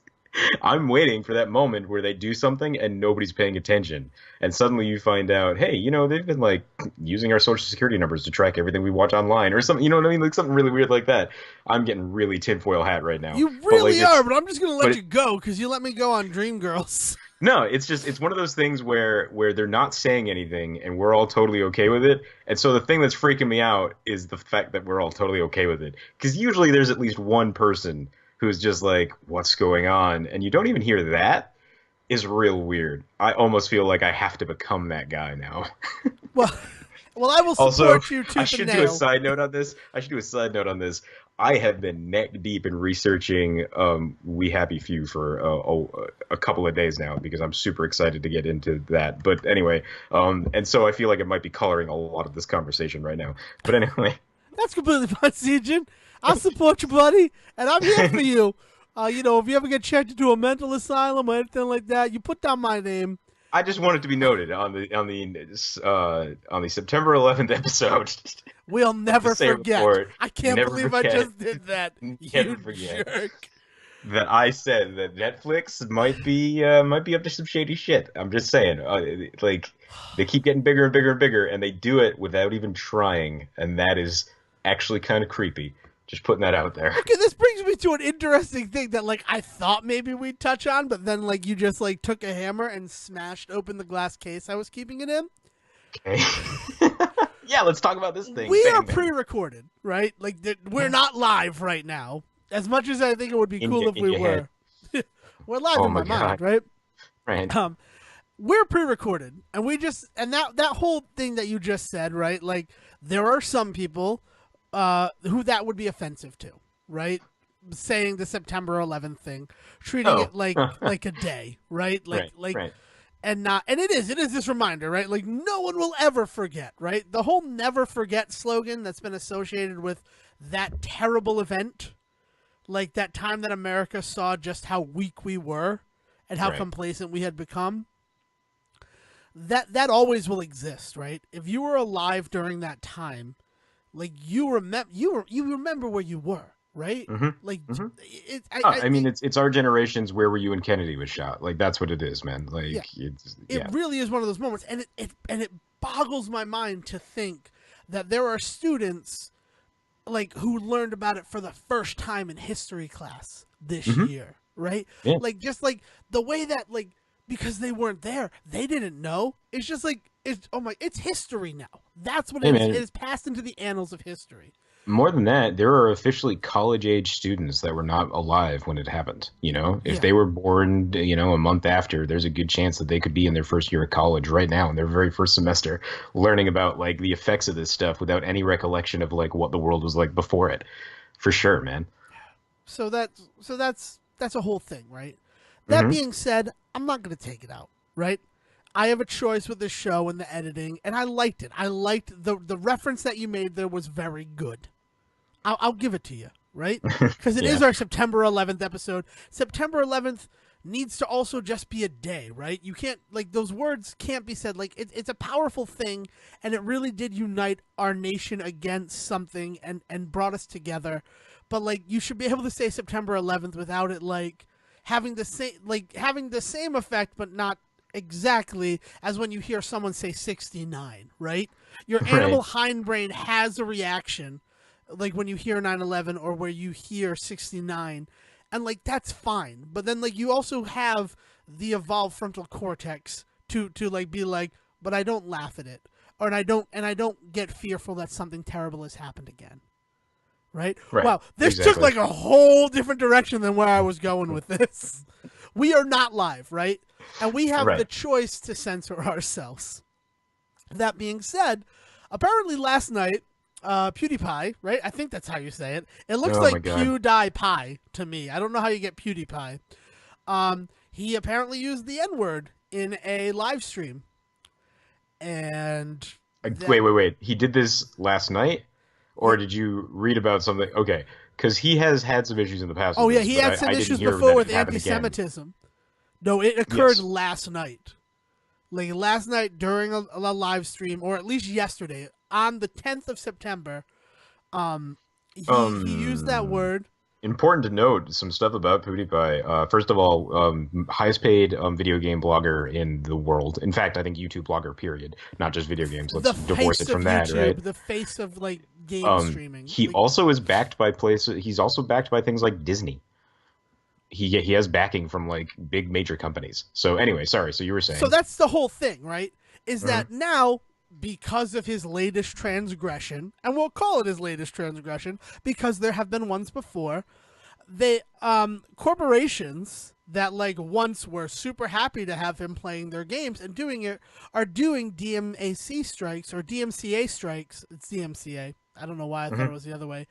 I'm waiting for that moment where they do something and nobody's paying attention. And suddenly you find out, hey, you know, they've been like using our social security numbers to track everything we watch online or something. You know what I mean? Like something really weird like that. I'm getting really tinfoil hat right now. You But like really are, but I'm just gonna but let you go because you let me go on Dreamgirls. no, it's one of those things where they're not saying anything and we're all totally okay with it. And so the thing that's freaking me out is the fact that we're all totally okay with it. Because usually there's at least one person who's just like, what's going on? And you don't even hear that is real weird. I almost feel like I have to become that guy now. Well, well, I will Also, support you I tooth and should do a nail. side note on this. I should do a side note on this. I have been neck deep in researching We Happy Few for a couple of days now because I'm super excited to get into that. But anyway, and so I feel like it might be coloring a lot of this conversation right now. But anyway, That's completely fine, Sejohn. I'll support you, buddy, and I'm here for you. You know, if you ever get checked into a mental asylum or anything like that, you put down my name. I just want it to be noted on the September 11th episode We'll of the never Same forget. Report. I can't Never believe I forget. just did that. Never You forget. jerk. that I said that Netflix might be up to some shady shit. I'm just saying, like they keep getting bigger and bigger and bigger, and they do it without even trying, and that is actually kind of creepy. Just putting that out there. Okay, this brings me to an interesting thing that like I thought maybe we'd touch on, but then like you just like took a hammer and smashed open the glass case I was keeping it in. Okay. Yeah, let's talk about this thing. We Bang, are bang. pre-recorded, right? Like we're Yeah. not live right now. As much as I think it would be cool if In we your were, head. we're live Oh in my my mind, God. right? Right. We're pre-recorded, and we just and that whole thing that you just said, right? Like there are some people who that would be offensive to, right? Saying the September 11th thing, treating Oh. it like a day, right? Right. Like Right. and not and it is this reminder, right? Like no one will ever forget, right? The whole never forget slogan that's been associated with that terrible event, like that time that America saw just how weak we were and how Right. complacent we had become. That always will exist, right? If you were alive during that time, like you remember where you were, right? Mm-hmm. Like Mm-hmm. it, Oh, I mean, it's our generation's "Where Were You When Kennedy Was Shot?" Like that's what it is, man. yeah, Like it's it yeah. really is one of those moments, and it boggles my mind to think that there are students like who learned about it for the first time in history class this Mm-hmm. year, right? Yeah. Like just like the way that like because they weren't there, they didn't know. It's just like it's history now. That's what Hey, it is. It man. is passed into the annals of history. More than that, there are officially college-age students that were not alive when it happened. You know, if Yeah. they were born, a month after, there's a good chance that they could be in their first year of college right now in their very first semester, learning about like the effects of this stuff without any recollection of like what the world was like before it. For sure, man. So that's a whole thing, right? That Hmm. being said, I'm not going to take it out, right? I have a choice with this show and the editing, and I liked it. I liked the reference that you made there was very good. I'll give it to you, right? Because it is Yeah. our September 11th episode. September 11th needs to also just be a day, right? You can't, like, those words can't be said. Like, it's a powerful thing, and it really did unite our nation against something and brought us together. But, like, you should be able to say September 11th without it, like, having the same effect, but not exactly as when you hear someone say 69, right? Your animal Right. hindbrain has a reaction like when you hear 9/11 or where you hear 69, and like that's fine, but then like you also have the evolved frontal cortex to like be like, but I don't laugh at it, or and I don't get fearful that something terrible has happened again, right? Right. Wow, this took Exactly. like a whole different direction than where I was going with this. We are not live, right? And we have the Right. choice to censor ourselves. That being said, apparently last night, PewDiePie, right? I think that's how you say it. It looks Oh my like God. PewDiePie to me. I don't know how you get PewDiePie. He apparently used the N word in a live stream, and that, Wait. He did this last night, or did you read about something? Okay, because he has had some issues in the past oh with yeah, this, he but had some I didn't issues hear before that it with happened again. anti-Semitism. No, it occurred Yes. last night. Like last night during a live stream, or at least yesterday on the 10th of September. He used that Um, word. Important to note some stuff about PewDiePie. First of all, highest paid video game blogger in the world. In fact, I think YouTube blogger, period. Not just video games. The Let's divorce face it of from that, right? YouTube, the face of like game streaming. He Like, also is backed by places. He's also backed by things like Disney. He has backing from like big major companies. So anyway, sorry. So you were so saying? that's the whole thing, right? Is Mhm. that now because of his latest transgression, and we'll call it his latest transgression because there have been ones before. They corporations that like once were super happy to have him playing their games and doing it are doing DMAC strikes or DMCA strikes. It's DMCA. I don't know why I thought it Mhm. was the other way.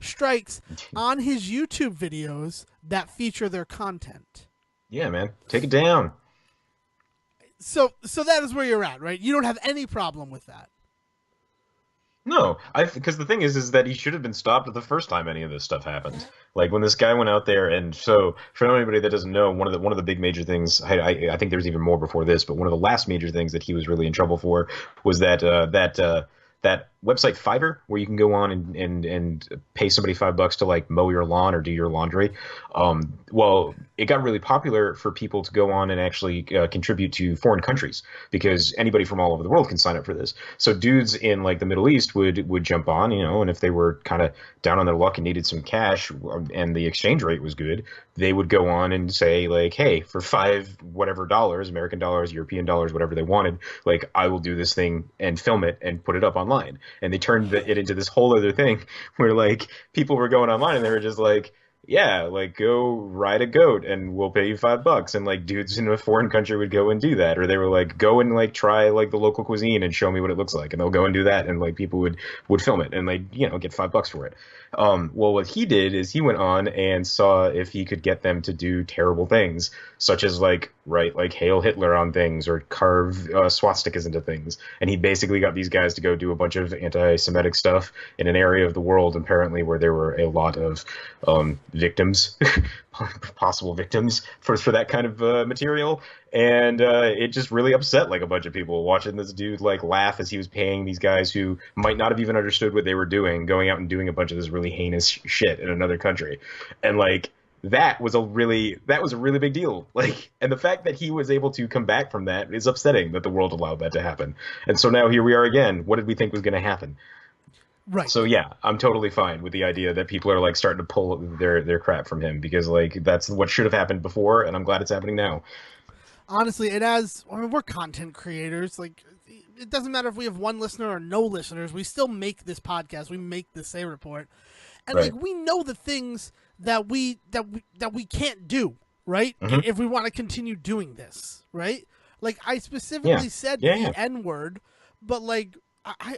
Strikes on his YouTube videos that feature their content. Yeah, man, take it down. So that is where you're at, right? You don't have any problem with that. No, I because the thing is that he should have been stopped the first time any of this stuff happened. Like when this guy went out there, and so for anybody that doesn't know, one of the big major things I think there's even more before this, but one of the last major things that he was really in trouble for was that website Fiverr, where you can go on and pay somebody $5 to like mow your lawn or do your laundry. Well, it got really popular for people to go on and actually contribute to foreign countries because anybody from all over the world can sign up for this. So dudes in like the Middle East would jump on, you know, and if they were kind of down on their luck and needed some cash and the exchange rate was good, they would go on and say like, hey, for five whatever dollars, American dollars, European dollars, whatever they wanted, like I will do this thing and film it and put it up online. And they turned it into this whole other thing where like people were going online and they were just like, yeah, like go ride a goat and we'll pay you $5. And like dudes in a foreign country would go and do that. Or they were like, go and like try like the local cuisine and show me what it looks like. And they'll go and do that. And like people would film it and like, you know, get $5 for it. Well, what he did is he went on and saw if he could get them to do terrible things, such as like write like Hail Hitler on things or carve swastikas into things. And he basically got these guys to go do a bunch of anti-Semitic stuff in an area of the world, apparently, where there were a lot of victims, possible victims for that kind of material. And it just really upset like a bunch of people watching this dude like laugh as he was paying these guys who might not have even understood what they were doing, going out and doing a bunch of this really heinous shit in another country. And like that was a really big deal. Like, and the fact that he was able to come back from that is upsetting that the world allowed that to happen. And so now here we are again. What did we think was going to happen? Right. So yeah, I'm totally fine with the idea that people are like starting to pull their crap from him because like that's what should have happened before, and I'm glad it's happening now. Honestly, I mean, we're content creators. Like, it doesn't matter if we have one listener or no listeners. We still make this podcast. We make the Say Report, and Right. like we know the things that we can't do. Right. Mhm. If we want to continue doing this, right? Like I specifically said Yeah, the yeah. N word, but like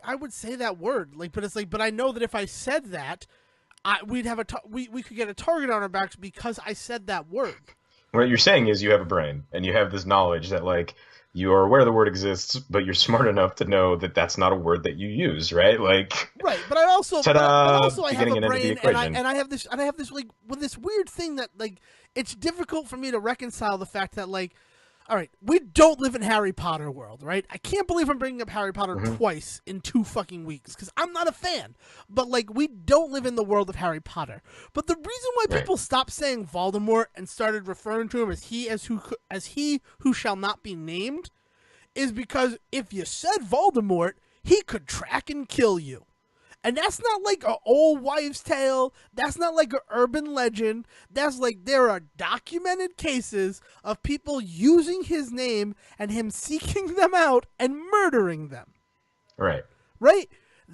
I would say that word. Like, but it's like, but I know that if I said that, we'd have we could get a target on our backs because I said that word. What you're saying is you have a brain and you have this knowledge that like you are aware the word exists, but you're smart enough to know that that's not a word that you use, right? Like, Right, but I also, ta-da! but also I have Beginning a and end of the brain, and equation. I have this like with this weird thing that like it's difficult for me to reconcile the fact that like, all right, we don't live in Harry Potter world, right? I can't believe I'm bringing up Harry Potter Mhm. twice in 2 fucking weeks because I'm not a fan. But like, we don't live in the world of Harry Potter. But the reason why Right. people stopped saying Voldemort and started referring to him as he who shall not be named is because if you said Voldemort, he could track and kill you. And that's not like an old wives' tale. That's not like an urban legend. That's like there are documented cases of people using his name and him seeking them out and murdering them. Right. Right?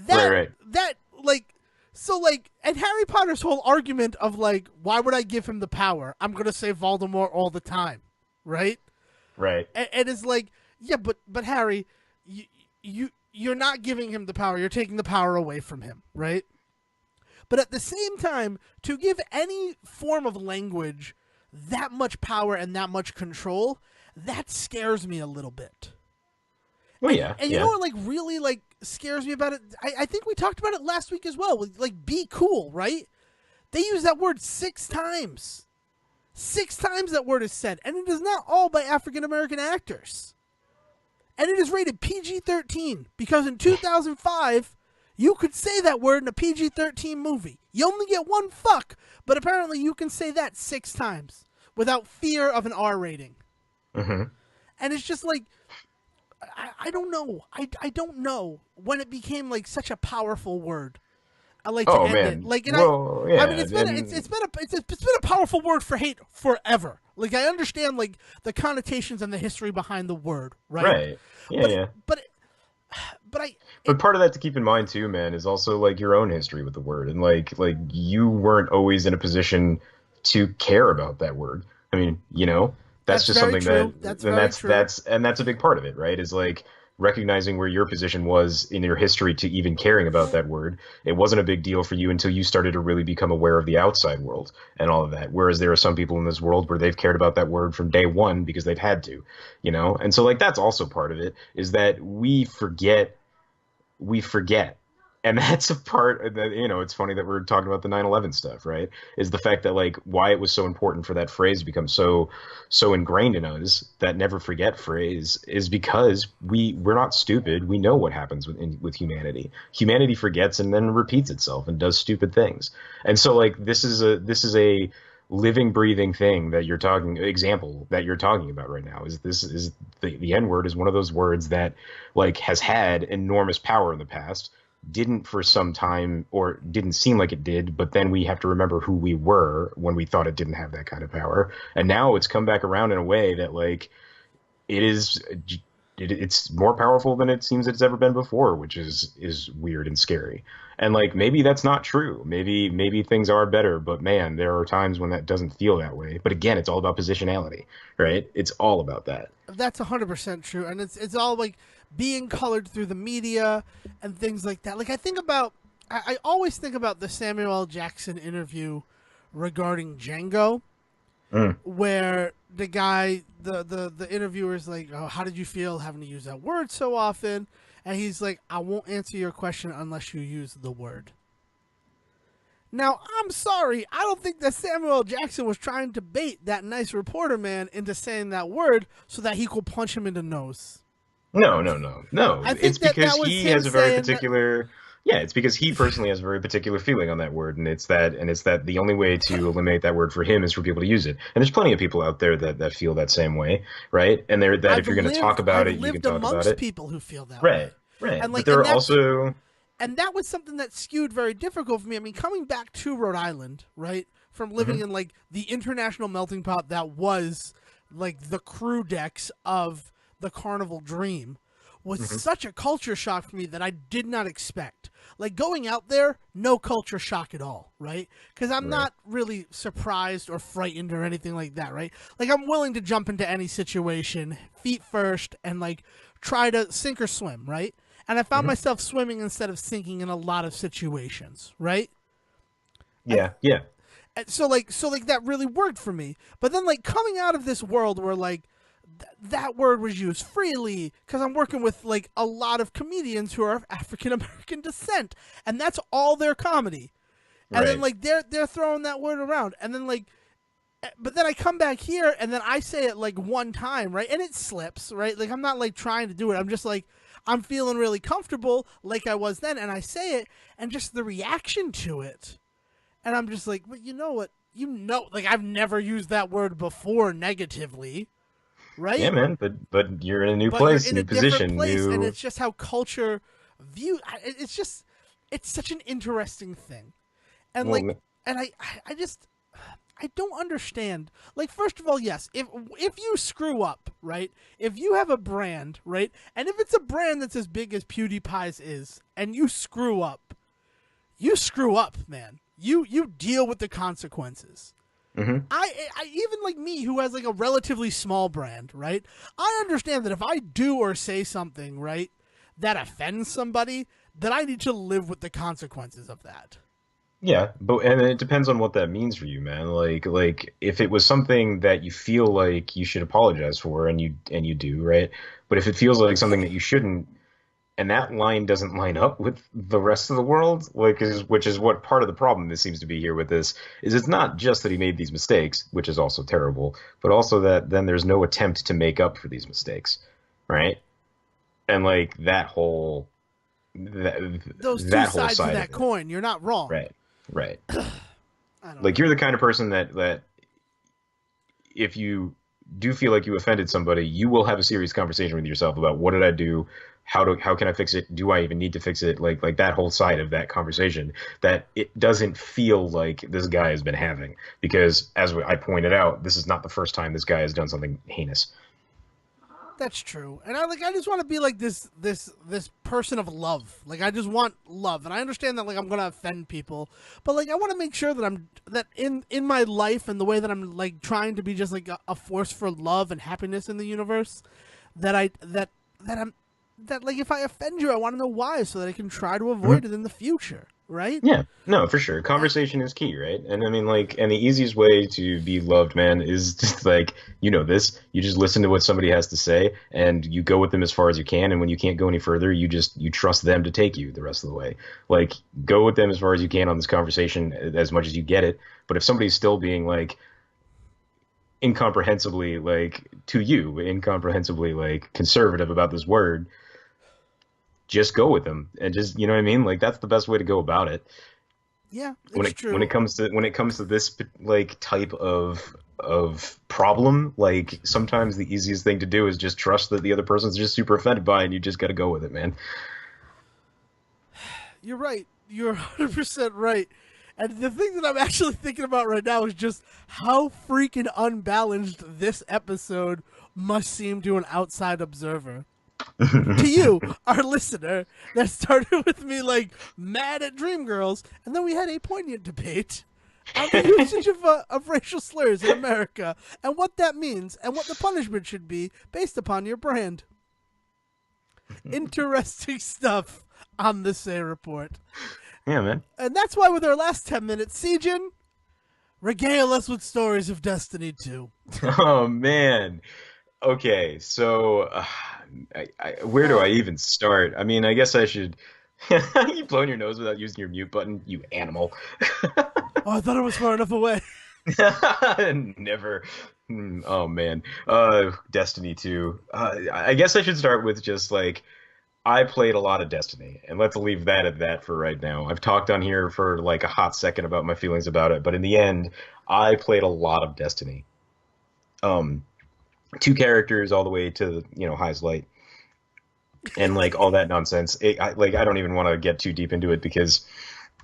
Right. That like so like and Harry Potter's whole argument of like why would I give him the power? I'm going to say Voldemort all the time. Right? Right. And it's like, yeah, but Harry, you're not giving him the power. You're taking the power away from him, right? But at the same time, to give any form of language that much power and that much control, that scares me a little bit. Well, yeah. And you know what, like, really, like, scares me about it? I think we talked about it last week as well. With, like, be cool, right? They use that word 6 times. 6 times that word is said. And it is not all by African-American actors. And it is rated PG-13 because in 2005, you could say that word in a PG-13 movie. You only get 1 fuck, but apparently you can say that 6 times without fear of an R rating. Mm-hmm. And it's just like, I don't know. I don't know when it became like such a powerful word. I like to end it. Like, and yeah. I mean, it's been a powerful word for hate forever. Like, I understand like the connotations and the history behind the word, right? Right. Yeah, but, yeah. But part of that to keep in mind too, man, is also like your own history with the word, and like you weren't always in a position to care about that word. I mean, you know, that's just very something true. that that's a big part of it, right? Is like recognizing where your position was in your history to even caring about that word. It wasn't a big deal for you until you started to really become aware of the outside world and all of that. Whereas there are some people in this world where they've cared about that word from day one because they've had to, you know? And so like that's also part of it, is that we forget And that's a part that, it's funny that we're talking about the 9/11 stuff, right? Is the fact that like why it was so important for that phrase to become so ingrained in us, that never forget phrase, is because we're not stupid. We know what happens with humanity. Humanity forgets and then repeats itself and does stupid things. And so like this is a living, breathing thing that you're talking example that you're talking about right now. Is this is the N word is one of those words that like has had enormous power in the past, didn't for some time, or didn't seem like it did, but then we have to remember who we were when we thought it didn't have that kind of power. And now it's come back around in a way that like it is it's more powerful than it seems it's ever been before, which is weird and scary. And like maybe that's not true. Maybe things are better, but man, there are times when that doesn't feel that way. But again, it's all about positionality, right? It's all about that. That's 100% true, and it's all like being colored through the media and things like that. Like I always think about the Samuel L. Jackson interview regarding Django, Mm, where the guy, the interviewer's like, "Oh, how did you feel having to use that word so often?" And he's like, "I won't answer your question unless you use the word." Now, I'm sorry, I don't think that Samuel L. Jackson was trying to bait that nice reporter man into saying that word so that he could punch him in the nose. no, no, no, no. I It's think that because that was he him has a very saying that. particular, yeah, it's because he personally has a very particular feeling on that word, and it's that the only way to eliminate that word for him is for people to use it. And there's plenty of people out there that feel that same way, right? And they're that if you're going to talk about I've it, you can lived talk about amongst it. people who feel that Right, way. right. And But like there and are that's also, and that was something that skewed very difficult for me. I mean, coming back to Rhode Island, right? From living mhm, in like the international melting pot that was like the crew decks of the Carnival Dream was mhm, such a culture shock for me that I did not expect. Like going out there, no culture shock at all, right? Because I'm right. not really surprised or frightened or anything like that, right? Like I'm willing to jump into any situation, feet first, and like try to sink or swim, right? And I found Mhm. myself swimming instead of sinking in a lot of situations, right? And, Yeah, yeah, so like that really worked for me. But then like coming out of this world where like that word was used freely because I'm working with like a lot of comedians who are of African American descent, and that's all their comedy. And then right. like they're throwing that word around, and then like but then I come back here and then I say it like one time, right? And it slips, right? Like I'm not like trying to do it. I'm just like I'm feeling really comfortable like I was then, and I say it, and just the reaction to it. And I'm just like, but you know what? Like I've never used that word before negatively, Yeah, right? man. But you're in a new But you're place, in a new different position, place, and new. it's just how culture it's just it's such an interesting thing. And like Well, and I just I don't understand. Like, first of all, yes, if you screw up, right? If you have a brand, right, and if it's a brand that's as big as PewDiePie's is, and you screw up, man. You deal with the consequences. mhm, I even like me, who has like a relatively small brand, right? I understand that if I do or say something, right, that offends somebody, then I need to live with the consequences of that. yeah, but and it depends on what that means for you, man. Like if it was something that you feel like you should apologize for, and you do, right? But if it feels like something that you shouldn't, and that line doesn't line up with the rest of the world, like which is what part of the problem this seems to be here with this is it's not just that he made these mistakes, which is also terrible, but also that then there's no attempt to make up for these mistakes, right? And like that, Those two that whole sides of side of that it, coin, you're not wrong. right? Right. I don't Like know. you're the kind of person that if you do feel like you offended somebody, you will have a serious conversation with yourself about what did I do? How can I fix it? Do I even need to fix it? Like that whole side of that conversation that it doesn't feel like this guy has been having because as I pointed out, this is not the first time this guy has done something heinous. That's true. And I just want to be like this person of love. Like I just want love. And I understand that like I'm going to offend people, but like I want to make sure that I'm that in my life and the way that I'm like trying to be just like a force for love and happiness in the universe, that I that I'm that like if I offend you, I want to know why so that I can try to Mhm. avoid it in the future. right? Yeah, no, for sure. Conversation is key, right? And I mean, like, and the easiest way to be loved, man, is just like, you know this. You just listen to what somebody has to say, and you go with them as far as you can. And when you can't go any further, you trust them to take you the rest of the way. Like, go with them as far as you can on this conversation, as much as you get it. But if somebody's still being like incomprehensibly, like to you, incomprehensibly like conservative about this word, just go with them and just, you know what I mean? Like, that's the best way to go about it. Yeah, when it's it when it true. comes to this like type of problem, like sometimes the easiest thing to do is just trust that the other person's just super offended by it, and you just got to go with it, man. You're right. You're 100% right. And the thing that I'm actually thinking about right now is just how freaking unbalanced this episode must seem to an outside observer. To you, our listener, that started with me like mad at Dreamgirls, and then we had a poignant debate on the usage of racial slurs in America and what that means and what the punishment should be based upon your brand. Interesting stuff on the Say Report. Yeah, man. And that's why with our last 10 minutes, Sejohn, regale us with stories of Destiny 2. Oh man. Okay, so where do I Oh, even start? I mean, I guess I should. You blowing your nose without using your mute button, you animal. I thought it was far enough away. Never. Oh man. Destiny 2. I guess I should start with just like I played a lot of Destiny, and let's leave that at that for right now. I've talked on here for like a hot second about my feelings about it, but in the end, I played a lot of Destiny. Um, Two characters all the way to, highest light, and like all that nonsense. I don't even want to get too deep into it because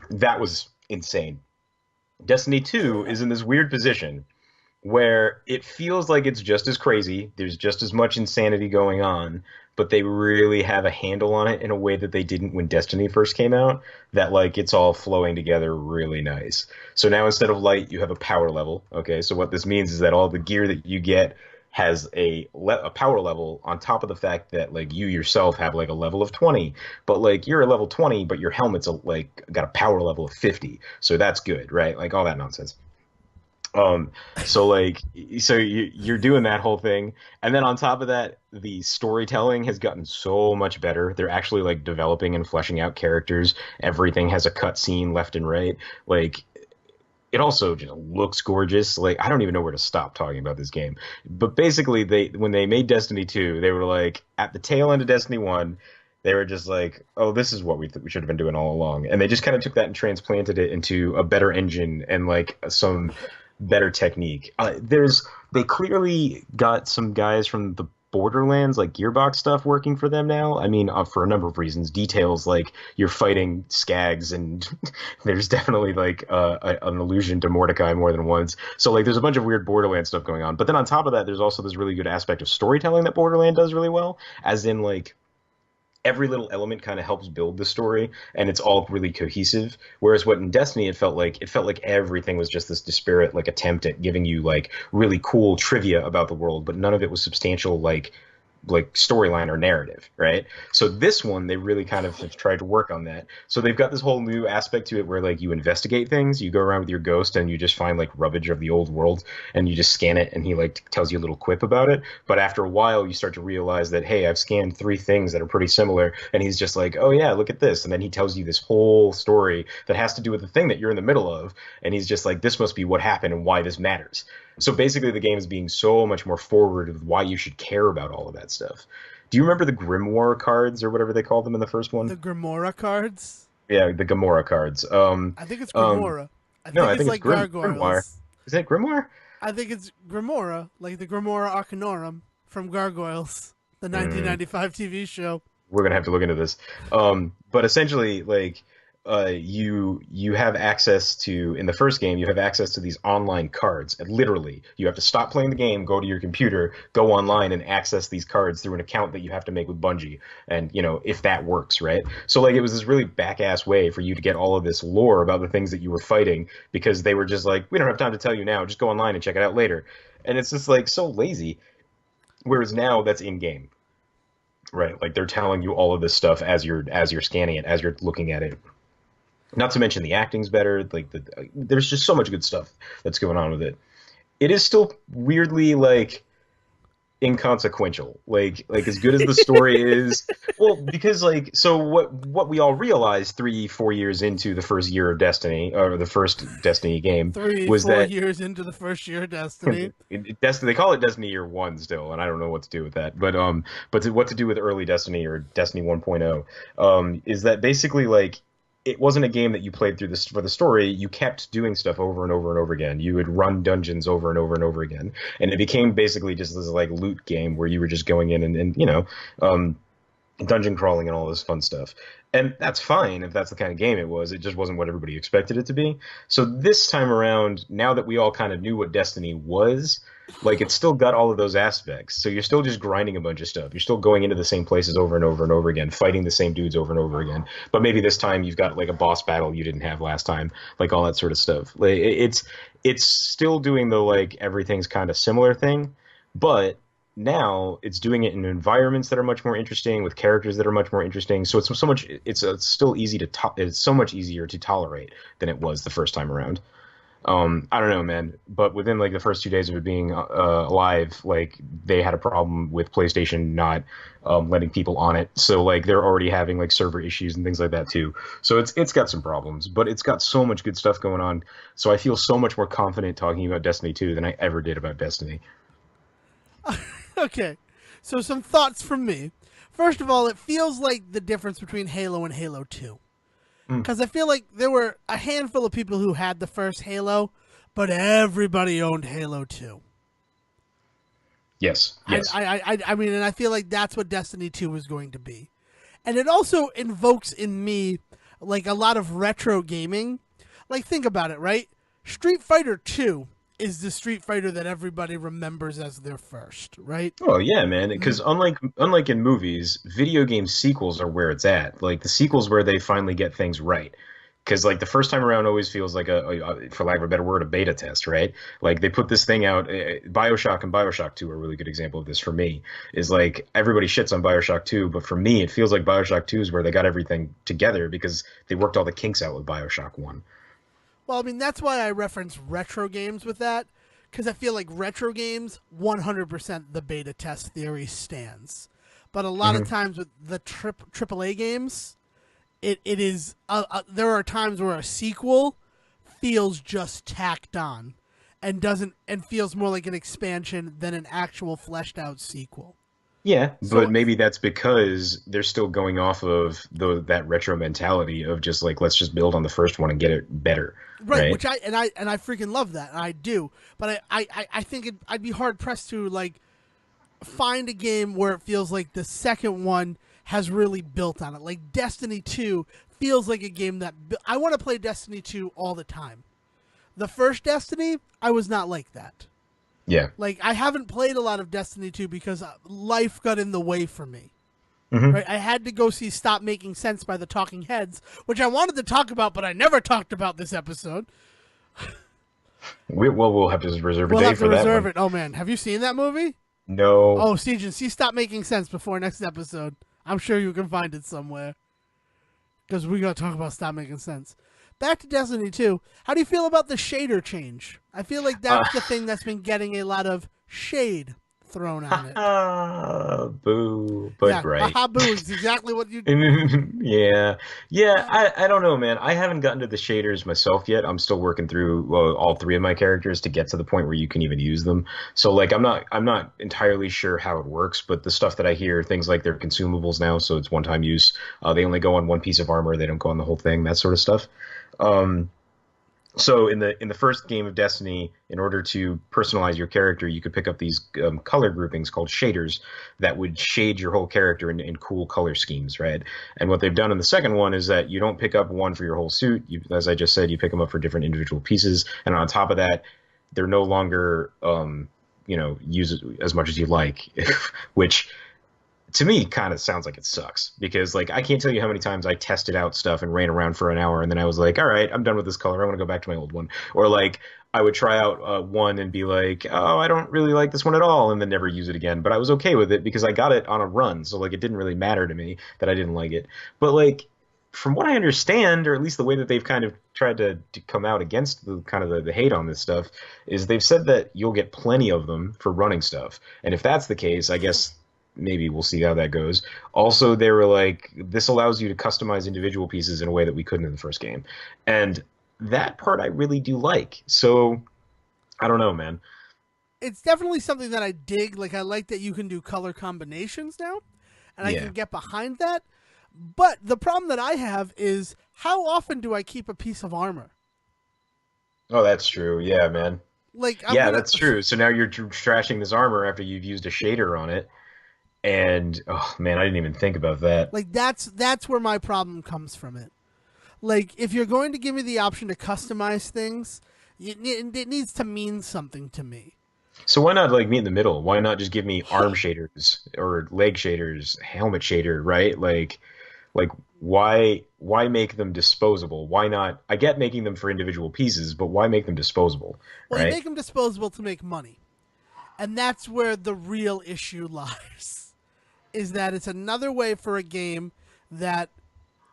that was insane. Destiny 2 is in this weird position where it feels like it's just as crazy. There's just as much insanity going on, but they really have a handle on it in a way that they didn't when Destiny first came out. That like it's all flowing together really nice. So now instead of light, you have a power level. Okay, so what this means is that all the gear that you get has a power level on top of the fact that like you yourself have like a level of 20, but like you're a level 20 but your helmet's like got a power level of 50, so that's good, right? Like all that nonsense. Um, so like, so you're doing that whole thing, and then on top of that, the storytelling has gotten so much better. They're actually like developing and fleshing out characters. Everything has a cut scene left and right. Like, it also just looks gorgeous. Like, I don't even know where to stop talking about this game. But basically, they when they made Destiny 2, they were like at the tail end of Destiny 1. They were just like, "Oh, this is what we should have been doing all along," and they just kind of took that and transplanted it into a better engine and like some better technique. They clearly got some guys from the Borderlands, like Gearbox stuff, working for them now. I mean, for a number of reasons. Details like you're fighting skags, and there's definitely like an allusion to Mordecai more than once. So like, there's a bunch of weird Borderlands stuff going on. But then on top of that, there's also this really good aspect of storytelling that Borderland does really well, as in like every little element kind of helps build the story, and it's all really cohesive. Whereas what in Destiny, it felt like everything was just this disparate like attempt at giving you like really cool trivia about the world, but none of it was substantial like storyline or narrative, right? So this one, they really kind of have tried to work on that. So they've got this whole new aspect to it where like you investigate things, you go around with your ghost and you just find like rubbish of the old world, and you just scan it, and he like tells you a little quip about it. But after a while, you start to realize that, hey, I've scanned three things that are pretty similar, and he's just like, oh yeah, look at this, and then he tells you this whole story that has to do with the thing that you're in the middle of, and he's just like, this must be what happened and why this matters. So basically, the game is being so much more forward with why you should care about all of that stuff. Do you remember the Grimoire cards or whatever they called them in the first one? The Grimoire cards? Yeah, the Gamora cards. I think it's Um, Grimora. I no, think I it's think it's like Grimoire. gargoyles. Is it Grimoire? I think it's Grimora, like the Grimora Arcanorum from Gargoyles, the Mm, 1995 TV show. we're gonna have to look into this. But essentially, like, you have access to in the first game, you have access to these online cards. And literally, you have to stop playing the game, go to your computer, go online, and access these cards through an account that you have to make with Bungie. And if that works, right? So like, it was this really back-ass way for you to get all of this lore about the things that you were fighting, because they were just like, we don't have time to tell you now. Just go online and check it out later. And it's just like so lazy. Whereas now that's in game. Right, like they're telling you all of this stuff as you're scanning it, as you're looking at it. Not to mention the acting's better. Like there's just so much good stuff that's going on with it. It is still weirdly like inconsequential. Like as good as the story is, well, because like so what we all realized 3, 4 years into the first year of Destiny or the first Destiny game Three, was four that years into the first year of Destiny. Destiny they call it Destiny Year One still, and I don't know what to do with that. But what to do with early Destiny or Destiny 1.0 is that basically like it wasn't a game that you played through this for the story. You kept doing stuff over and over and over again. You would run dungeons over and over and over again, and it became basically just this like loot game where you were just going in and um, dungeon crawling and all this fun stuff. And that's fine if that's the kind of game it was. It just wasn't what everybody expected it to be. So this time around, now that we all kind of knew what Destiny was, like it's still got all of those aspects. So you're still just grinding a bunch of stuff. You're still going into the same places over and over and over again, fighting the same dudes over and over again. But maybe this time you've got like a boss battle you didn't have last time, like all that sort of stuff. Like it's still doing the like everything's kind of similar thing, but now it's doing it in environments that are much more interesting with characters that are much more interesting. So it's so much it's still easy to it's so much easier to tolerate than it was the first time around. I don't know, man, but within like the first 2 days of it being live, like they had a problem with PlayStation not letting people on it. So like they're already having like server issues and things like that too. So it's got some problems, but it's got so much good stuff going on. So I feel so much more confident talking about Destiny 2 than I ever did about Destiny. Okay, so some thoughts from me. First of all, it feels like the difference between Halo and Halo 2. Mm. Because I feel like there were a handful of people who had the first Halo, but everybody owned Halo 2. Yes, yes. I mean, and I feel like that's what Destiny 2 is going to be. And it also invokes in me, like, a lot of retro gaming. Like, think about it, right? Street Fighter 2 is the Street Fighter that everybody remembers as their first, right? Oh yeah, man. Because unlike in movies, video game sequels are where it's at. Like the sequels where they finally get things right. Because like the first time around always feels like for lack of a better word, a beta test, right? Like they put this thing out. BioShock and BioShock 2 are a really good example of this for me. Is like everybody shits on BioShock 2, but for me, it feels like BioShock 2 is where they got everything together because they worked all the kinks out with BioShock 1. Well, I mean, that's why I reference retro games with that, because I feel like retro games, 100% the beta test theory stands. But a lot of Hmm. times with the AAA games, it is, there are times where a sequel feels just tacked on and doesn't, and feels more like an expansion than an actual fleshed out sequel. Yeah, but So maybe that's because they're still going off of that retro mentality of just like let's just build on the first one and get it better, right, right? which I freaking love that, and I do. But I think I'd be hard pressed to like find a game where it feels like the second one has really built on it. Like Destiny 2 feels like a game that I want to play Destiny 2 all the time. The first Destiny, I was not like that. Yeah. Like I haven't played a lot of Destiny 2 because life got in the way for me. Hmm. Right? I had to go see Stop Making Sense by the Talking Heads, which I wanted to talk about but I never talked about this episode. We'll have to reserve a We'll day have to for that reserve one. it. Oh man, have you seen that movie? No. Oh, Sejohn, see Stop Making Sense before next episode. I'm sure you can find it somewhere. Because we got to talk about Stop Making Sense. Back to Destiny 2. How do you feel about the shader change? I feel like Uh, that's the thing that's been getting a lot of shade thrown on it. boo, but Yeah, right. haha boo is exactly what you... Yeah, yeah. I don't know, man. I haven't gotten to the shaders myself yet. I'm still working through all three of my characters to get to the point where you can even use them. So like, I'm not entirely sure how it works, but the stuff that I hear, things like they're consumables now, so it's one-time use. They only go on one piece of armor. They don't go on the whole thing. That sort of stuff. Um, so in the first game of Destiny, in order to personalize your character, you could pick up these color groupings called shaders that would shade your whole character in cool color schemes, right? And what they've done in the second one is that you don't pick up one for your whole suit. As I just said, you pick them up for different individual pieces, and on top of that, they're no longer use as much as you like, which to me kind of sounds like it sucks because like I can't tell you how many times I tested out stuff and ran around for an hour and then I was like, all right, I'm done with this color. I want to go back to my old one. Or like I would try out one and be like, oh, I don't really like this one at all, and then never use it again. But I was okay with it because I got it on a run, so like it didn't really matter to me that I didn't like it. But like from what I understand, or at least the way that they've kind of tried to come out against the kind of the hate on this stuff, is they've said that you'll get plenty of them for running stuff. And if that's the case, I guess maybe we'll see how that goes. Also, they were like, this allows you to customize individual pieces in a way that we couldn't in the first game. And that part I really do like. So I don't know, man. It's definitely something that I dig. Like, I like that you can do color combinations now, and I Yeah. can get behind that. But the problem that I have is, how often do I keep a piece of armor? Oh, that's true. Yeah, man. Like, I'm Yeah, gonna that's true. So now you're trashing this armor after you've used a shader on it. And oh man, I didn't even think about that. like that's where my problem comes from it. Like, if you're going to give me the option to customize things, it needs to mean something to me. So why not like meet in the middle? Why not just give me arm shaders or leg shaders, helmet shader, right? Like why make them disposable? Why not? I get making them for individual pieces, but why make them disposable, Well, you right? make them disposable to make money, and that's where the real issue lies. Is that it's another way for a game that,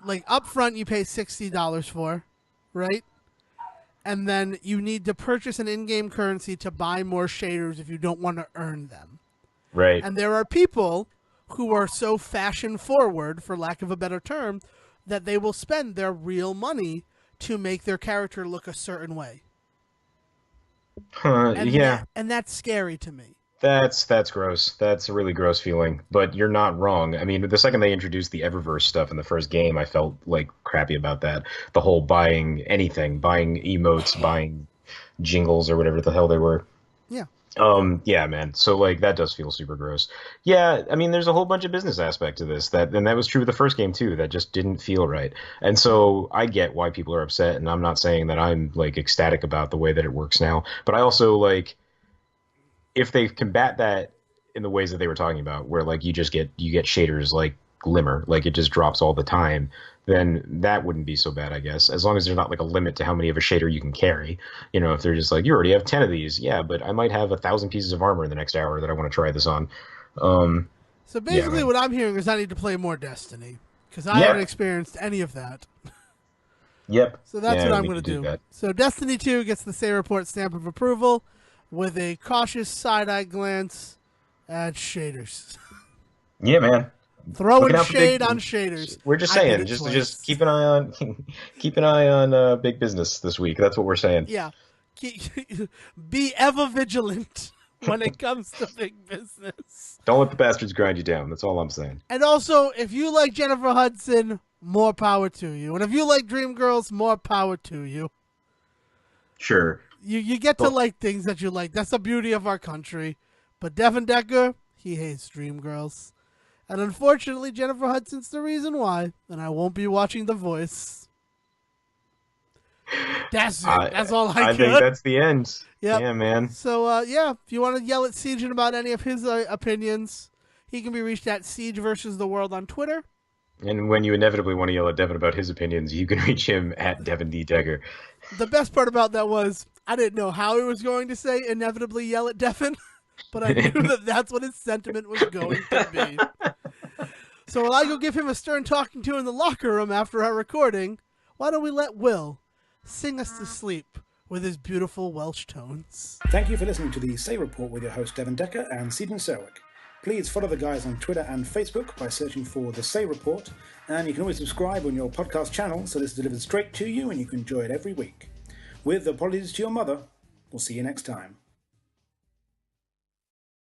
like, up front you pay $60 for, right? And then you need to purchase an in-game currency to buy more shaders if you don't want to earn them. Right. And there are people who are so fashion forward, for lack of a better term, that they will spend their real money to make their character look a certain way. Yeah. And that's scary to me. That's gross. That's a really gross feeling. But you're not wrong. I mean, the second they introduced the Eververse stuff in the first game, I felt like crappy about that. The whole buying anything, buying emotes, buying jingles or whatever the hell they were. Yeah. Yeah, man. So like that does feel super gross. Yeah, I mean there's a whole bunch of business aspect to this and that was true of the first game too. That just didn't feel right. And so I get why people are upset, and I'm not saying that I'm like ecstatic about the way that it works now, but I also like if they combat that in the ways that they were talking about, where like you get shaders like Glimmer, like it just drops all the time, then that wouldn't be so bad, I guess. As long as there's not like a limit to how many of a shader you can carry. You know, if they're just like, you already have 10 of these, yeah, but I might have 1,000 pieces of armor in the next hour that I want to try this on. Um, So yeah, basically, man. what I'm hearing is I need to play more Destiny, because I haven't Yep. experienced any of that. Yep. So that's what Yeah, I'm we going to could do do. that. So Destiny 2 gets the Say Report stamp of approval with a cautious side-eye glance at shaders. Yeah, man. Throwing Looking out for big. shade on shaders. We're just I did saying, it just twice. keep an eye on, keep an eye on big business this week. That's what we're saying. Yeah. Be ever vigilant when it comes to big business. Don't let the bastards grind you down. That's all I'm saying. And also, if you like Jennifer Hudson, more power to you. And if you like Dreamgirls, more power to you. Sure. You get to Don't- like things that you like. That's the beauty of our country. But Devon Decker, he hates Dreamgirls. And unfortunately, Jennifer Hudson's the reason why. And I won't be watching The Voice. That's it. That's all I I think got. that's the end. Yep. Yeah, man. So, yeah, if you want to yell at Sejohn about any of his opinions, he can be reached at Siege versus the World on Twitter. And when you inevitably want to yell at Devin about his opinions, you can reach him at Devin D. Degger. The best part about that was I didn't know how he was going to say inevitably yell at Devin, but I knew that that's what his sentiment was going to be. So while I go give him a stern talking to in the locker room after our recording, why don't we let Will sing us to sleep with his beautiful Welsh tones? Thank you for listening to the Say Report with your host Devon Decker and Sejohn Serwick. Please follow the guys on Twitter and Facebook by searching for The Say Report, and you can always subscribe on your podcast channel so this is delivered straight to you and you can enjoy it every week. With apologies to your mother, we'll see you next time.